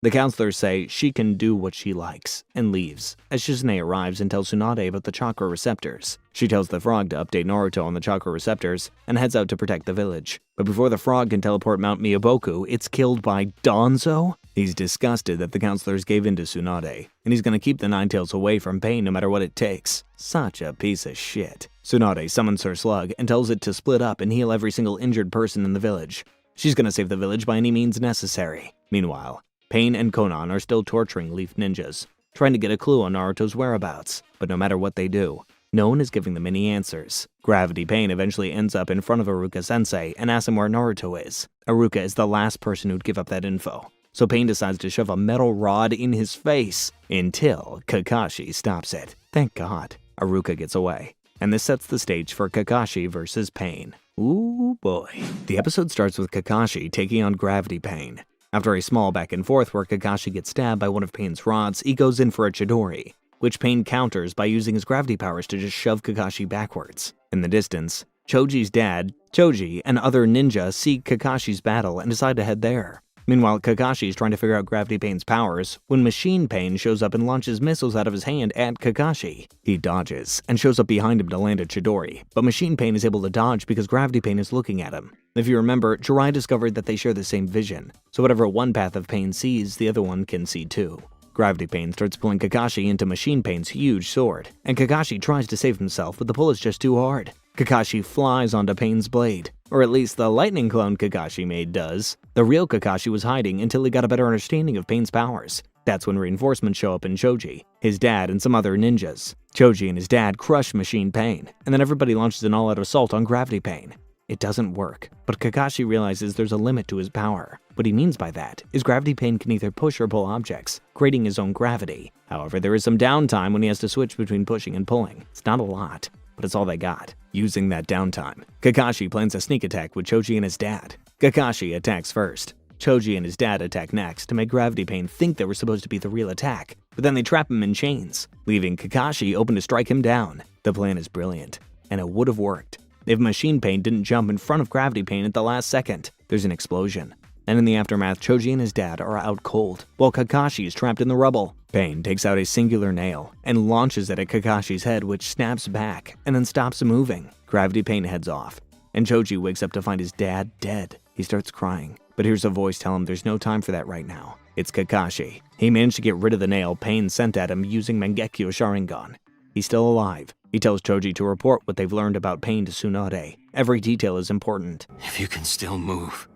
The counselors say she can do what she likes, and leaves, as Shizune arrives and tells Tsunade about the chakra receptors. She tells the frog to update Naruto on the chakra receptors, and heads out to protect the village. But before the frog can teleport Mount Miyaboku, it's killed by Danzo? He's disgusted that the counselors gave in to Tsunade, and he's gonna keep the Nine Tails away from Pain no matter what it takes. Such a piece of shit. Tsunade summons her slug and tells it to split up and heal every single injured person in the village. She's gonna save the village by any means necessary. Meanwhile, Pain and Konan are still torturing Leaf Ninjas, trying to get a clue on Naruto's whereabouts. But no matter what they do, no one is giving them any answers. Gravity Pain eventually ends up in front of Iruka-sensei and asks him where Naruto is. Iruka is the last person who'd give up that info, so Pain decides to shove a metal rod in his face until Kakashi stops it. Thank God. Iruka gets away, and this sets the stage for Kakashi versus Pain. Ooh boy. The episode starts with Kakashi taking on Gravity Pain. After a small back and forth where Kakashi gets stabbed by one of Pain's rods, he goes in for a Chidori, which Pain counters by using his gravity powers to just shove Kakashi backwards. In the distance, Choji's dad, Choji, and other ninja see Kakashi's battle and decide to head there. Meanwhile, Kakashi is trying to figure out Gravity Pain's powers when Machine Pain shows up and launches missiles out of his hand at Kakashi. He dodges and shows up behind him to land a Chidori, but Machine Pain is able to dodge because Gravity Pain is looking at him. If you remember, Jiraiya discovered that they share the same vision, so whatever one path of Pain sees, the other one can see too. Gravity Pain starts pulling Kakashi into Machine Pain's huge sword, and Kakashi tries to save himself, but the pull is just too hard. Kakashi flies onto Pain's blade, or at least the lightning clone Kakashi made does. The real Kakashi was hiding until he got a better understanding of Pain's powers. That's when reinforcements show up in Choji, his dad, and some other ninjas. Choji and his dad crush Machine Pain, and then everybody launches an all-out assault on Gravity Pain. It doesn't work, but Kakashi realizes there's a limit to his power. What he means by that is Gravity Pain can either push or pull objects, creating his own gravity. However, there is some downtime when he has to switch between pushing and pulling. It's not a lot, but it's all they got. Using that downtime, Kakashi plans a sneak attack with Choji and his dad. Kakashi attacks first. Choji and his dad attack next to make Gravity Pain think they were supposed to be the real attack, but then they trap him in chains, leaving Kakashi open to strike him down. The plan is brilliant, and it would have worked if Machine Pain didn't jump in front of Gravity Pain at the last second. There's an explosion, and in the aftermath, Choji and his dad are out cold, while Kakashi is trapped in the rubble. Pain takes out a singular nail and launches it at Kakashi's head, which snaps back and then stops moving. Gravity Pain heads off, and Choji wakes up to find his dad dead. He starts crying, but hears a voice tell him there's no time for that right now. It's Kakashi. He managed to get rid of the nail Pain sent at him using Mangekyo Sharingan. He's still alive. He tells Choji to report what they've learned about Pain to Tsunade. Every detail is important. If you can still move,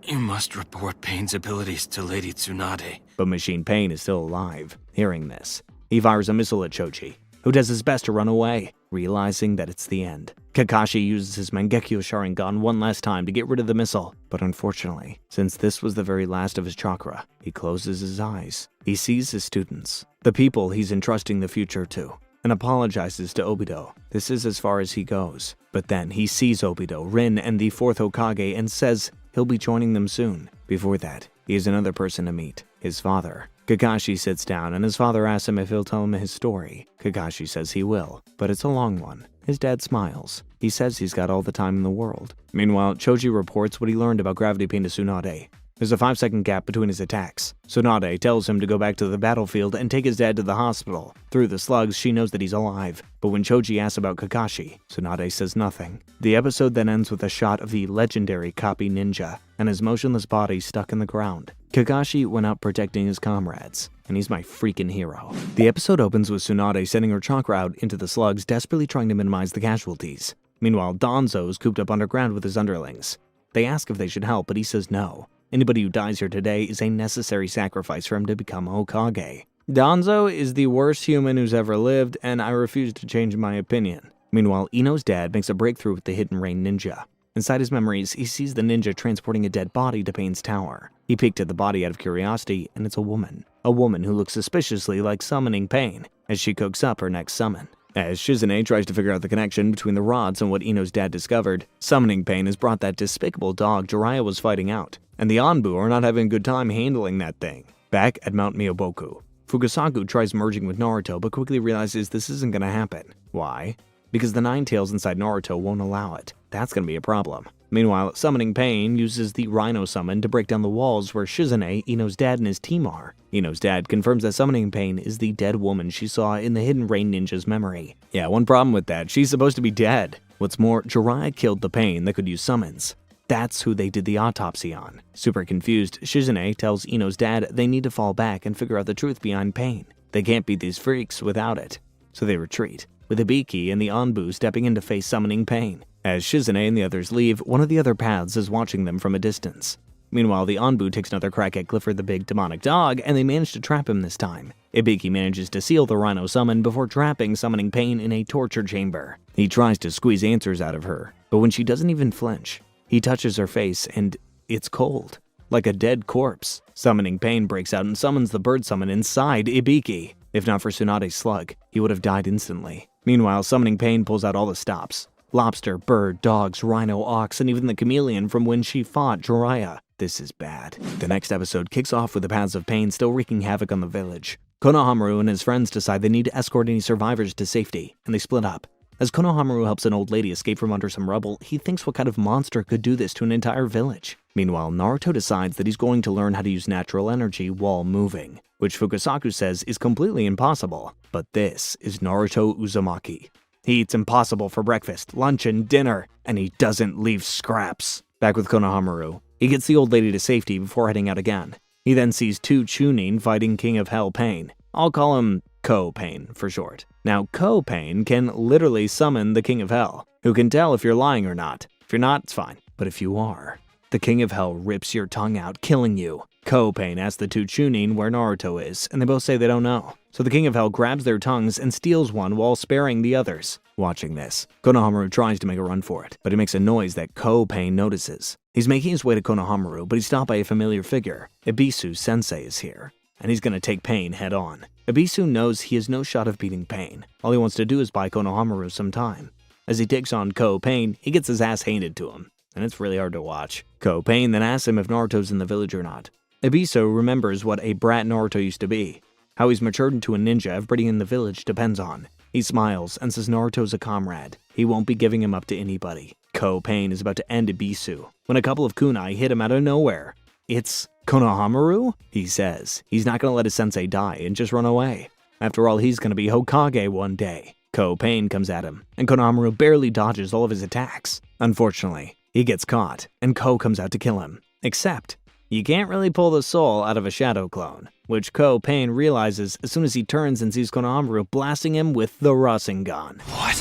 you must report Pain's abilities to Lady Tsunade. But Machine Pain is still alive. Hearing this, he fires a missile at Choji, who does his best to run away, realizing that it's the end. Kakashi uses his Mangekyo Sharingan one last time to get rid of the missile, but unfortunately, since this was the very last of his chakra, he closes his eyes. He sees his students, the people he's entrusting the future to, and apologizes to Obito. This is as far as he goes. But then he sees Obito, Rin, and the 4th Hokage and says he'll be joining them soon. Before that, he has another person to meet, his father. Kakashi sits down and his father asks him if he'll tell him his story. Kakashi says he will, but it's a long one. His dad smiles. He says he's got all the time in the world. Meanwhile, Choji reports what he learned about Gravity Pain to Tsunade. There's a 5-second gap between his attacks. Tsunade tells him to go back to the battlefield and take his dad to the hospital. Through the slugs, she knows that he's alive. But when Choji asks about Kakashi, Tsunade says nothing. The episode then ends with a shot of the legendary Copy Ninja and his motionless body stuck in the ground. Kakashi went out protecting his comrades, and he's my freaking hero. The episode opens with Tsunade sending her chakra out into the slugs, desperately trying to minimize the casualties. Meanwhile, Danzo is cooped up underground with his underlings. They ask if they should help, but he says no. Anybody who dies here today is a necessary sacrifice for him to become Hokage. Danzo is the worst human who's ever lived, and I refuse to change my opinion. Meanwhile, Ino's dad makes a breakthrough with the Hidden Rain Ninja. Inside his memories, he sees the ninja transporting a dead body to Pain's tower. He peeked at the body out of curiosity, and it's a woman. A woman who looks suspiciously like summoning Pain, as she cooks up her next summon. As Shizune tries to figure out the connection between the rods and what Ino's dad discovered, summoning pain has brought that despicable dog Jiraiya was fighting out, and the Anbu are not having a good time handling that thing. Back at Mount Miyoboku, Fukasaku tries merging with Naruto but quickly realizes this isn't gonna happen. Why? Because the Nine Tails inside Naruto won't allow it. That's gonna be a problem. Meanwhile, Summoning Pain uses the Rhino Summon to break down the walls where Shizune, Ino's dad, and his team are. Ino's dad confirms that Summoning Pain is the dead woman she saw in the Hidden Rain Ninja's memory. Yeah, one problem with that, she's supposed to be dead. What's more, Jiraiya killed the Pain that could use summons. That's who they did the autopsy on. Super confused, Shizune tells Ino's dad they need to fall back and figure out the truth behind Pain. They can't beat these freaks without it. So they retreat, with Ibiki and the Anbu stepping in to face Summoning Pain. As Shizune and the others leave, one of the other paths is watching them from a distance. Meanwhile, the Anbu takes another crack at Clifford the big demonic dog, and they manage to trap him this time. Ibiki manages to seal the Rhino Summon before trapping Summoning Pain in a torture chamber. He tries to squeeze answers out of her, but when she doesn't even flinch, he touches her face and it's cold, like a dead corpse. Summoning Pain breaks out and summons the bird summon inside Ibiki. If not for Tsunade's slug, he would have died instantly. Meanwhile, Summoning Pain pulls out all the stops. Lobster, bird, dogs, rhino, ox, and even the chameleon from when she fought Jiraiya. This is bad. The next episode kicks off with the Paths of Pain still wreaking havoc on the village. Konohamaru and his friends decide they need to escort any survivors to safety, and they split up. As Konohamaru helps an old lady escape from under some rubble, he thinks what kind of monster could do this to an entire village. Meanwhile, Naruto decides that he's going to learn how to use natural energy while moving, which Fukasaku says is completely impossible. But this is Naruto Uzumaki. He eats impossible for breakfast, lunch, and dinner, and he doesn't leave scraps. Back with Konohamaru, he gets the old lady to safety before heading out again. He then sees two Chunin fighting King of Hell Pain. I'll call him Ko Pain for short. Now, Ko Pain can literally summon the King of Hell, who can tell if you're lying or not. If you're not, it's fine. But if you are, the King of Hell rips your tongue out, killing you. Ko Pain asks the two Chunin where Naruto is, and they both say they don't know. So the King of Hell grabs their tongues and steals one while sparing the others. Watching this, Konohamaru tries to make a run for it, but he makes a noise that Ko Pain notices. He's making his way to Konohamaru, but he's stopped by a familiar figure. Ibisu Sensei is here, and he's gonna take Pain head on. Ibisu knows he has no shot of beating Pain. All he wants to do is buy Konohamaru some time. As he takes on Ko Pain, he gets his ass handed to him, and it's really hard to watch. Ko Pain then asks him if Naruto's in the village or not. Ibisu remembers what a brat Naruto used to be, how he's matured into a ninja everybody in the village depends on. He smiles and says Naruto's a comrade. He won't be giving him up to anybody. Ko Pain is about to end Ibisu when a couple of kunai hit him out of nowhere. It's Konohamaru? He says he's not going to let his sensei die and just run away. After all, he's going to be Hokage one day. Ko Pain comes at him, and Konohamaru barely dodges all of his attacks. Unfortunately, he gets caught, and Ko comes out to kill him. Except, you can't really pull the soul out of a shadow clone, which Ko Pain realizes as soon as he turns and sees Konohamaru blasting him with the Rasengan. What?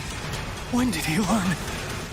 When did he learn?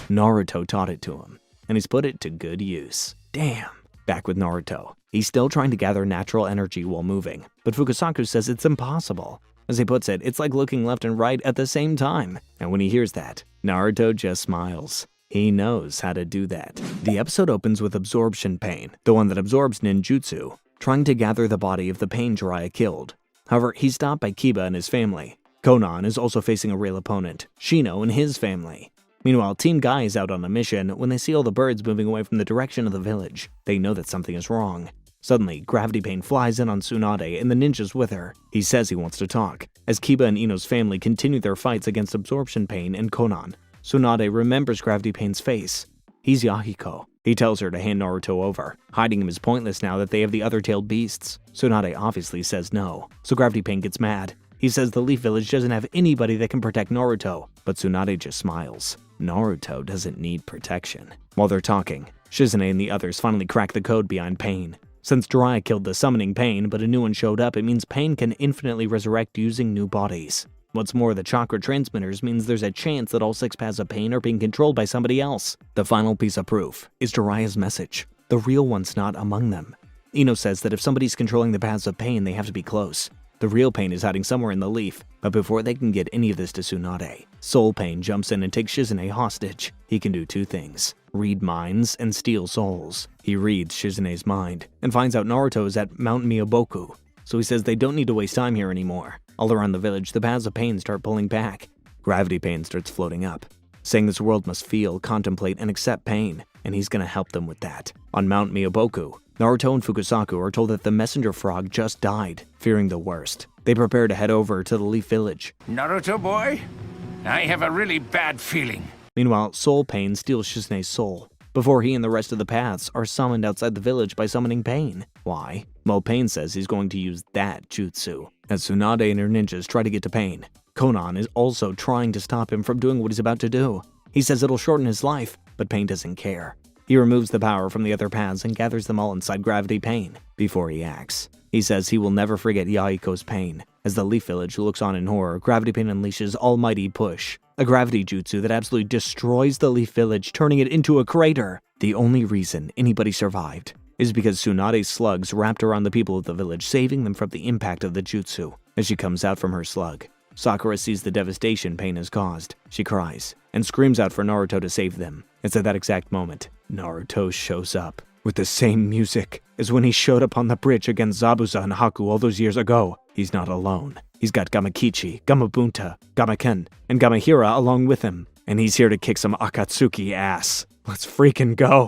Naruto taught it to him, and he's put it to good use. Damn. Back with Naruto. He's still trying to gather natural energy while moving, but Fukasaku says it's impossible. As he puts it, it's like looking left and right at the same time. And when he hears that, Naruto just smiles. He knows how to do that. The episode opens with Absorption Pain, the one that absorbs ninjutsu, trying to gather the body of the Pain Jiraiya killed. However, he's stopped by Kiba and his family. Konan is also facing a real opponent, Shino and his family. Meanwhile, Team Guy is out on a mission when they see all the birds moving away from the direction of the village. They know that something is wrong. Suddenly, Gravity Pain flies in on Tsunade and the ninjas with her. He says he wants to talk. As Kiba and Ino's family continue their fights against Absorption Pain and Konan, Tsunade remembers Gravity Pain's face. He's Yahiko. He tells her to hand Naruto over. Hiding him is pointless now that they have the other-tailed beasts. Tsunade obviously says no, so Gravity Pain gets mad. He says the Leaf Village doesn't have anybody that can protect Naruto, but Tsunade just smiles. Naruto doesn't need protection. While they're talking, Shizune and the others finally crack the code behind Pain. Since Jiraiya killed the summoning Pain, but a new one showed up, it means Pain can infinitely resurrect using new bodies. What's more, the chakra transmitters means there's a chance that all 6 paths of Pain are being controlled by somebody else. The final piece of proof is Jiraiya's message. The real one's not among them. Ino says that if somebody's controlling the paths of Pain, they have to be close. The real Pain is hiding somewhere in the leaf, but before they can get any of this to Tsunade, Soul Pain jumps in and takes Shizune hostage. He can do 2 things: read minds and steal souls. He reads Shizune's mind and finds out Naruto is at Mount Miyoboku, so he says they don't need to waste time here anymore. All around the village, the paths of Pain start pulling back. Gravity pain starts floating up, saying this world must feel, contemplate, and accept pain, and he's gonna help them with that. On Mount Miyaboku, Naruto and Fukusaku are told that the messenger frog just died, fearing the worst. They prepare to head over to the Leaf Village. Naruto boy, I have a really bad feeling. Meanwhile, Soul Pain steals Shizune's soul, before he and the rest of the paths are summoned outside the village by summoning Pain. Why? Well, Pain says he's going to use that jutsu. As Tsunade and her ninjas try to get to Pain, Konan is also trying to stop him from doing what he's about to do. He says it'll shorten his life, but Pain doesn't care. He removes the power from the other paths and gathers them all inside Gravity Pain before he acts. He says he will never forget Yaiko's pain. As the Leaf Village looks on in horror, Gravity Pain unleashes Almighty Push, a gravity jutsu that absolutely destroys the Leaf Village, turning it into a crater. The only reason anybody survived is because Tsunade's slugs wrapped around the people of the village, saving them from the impact of the jutsu. As she comes out from her slug, Sakura sees the devastation Pain has caused. She cries and screams out for Naruto to save them. It's at that exact moment Naruto shows up with the same music as when he showed up on the bridge against Zabuza and Haku all those years ago. He's not alone. He's got Gamakichi, Gamabunta, Gamaken, and Gamahira along with him. And he's here to kick some Akatsuki ass. Let's freaking go.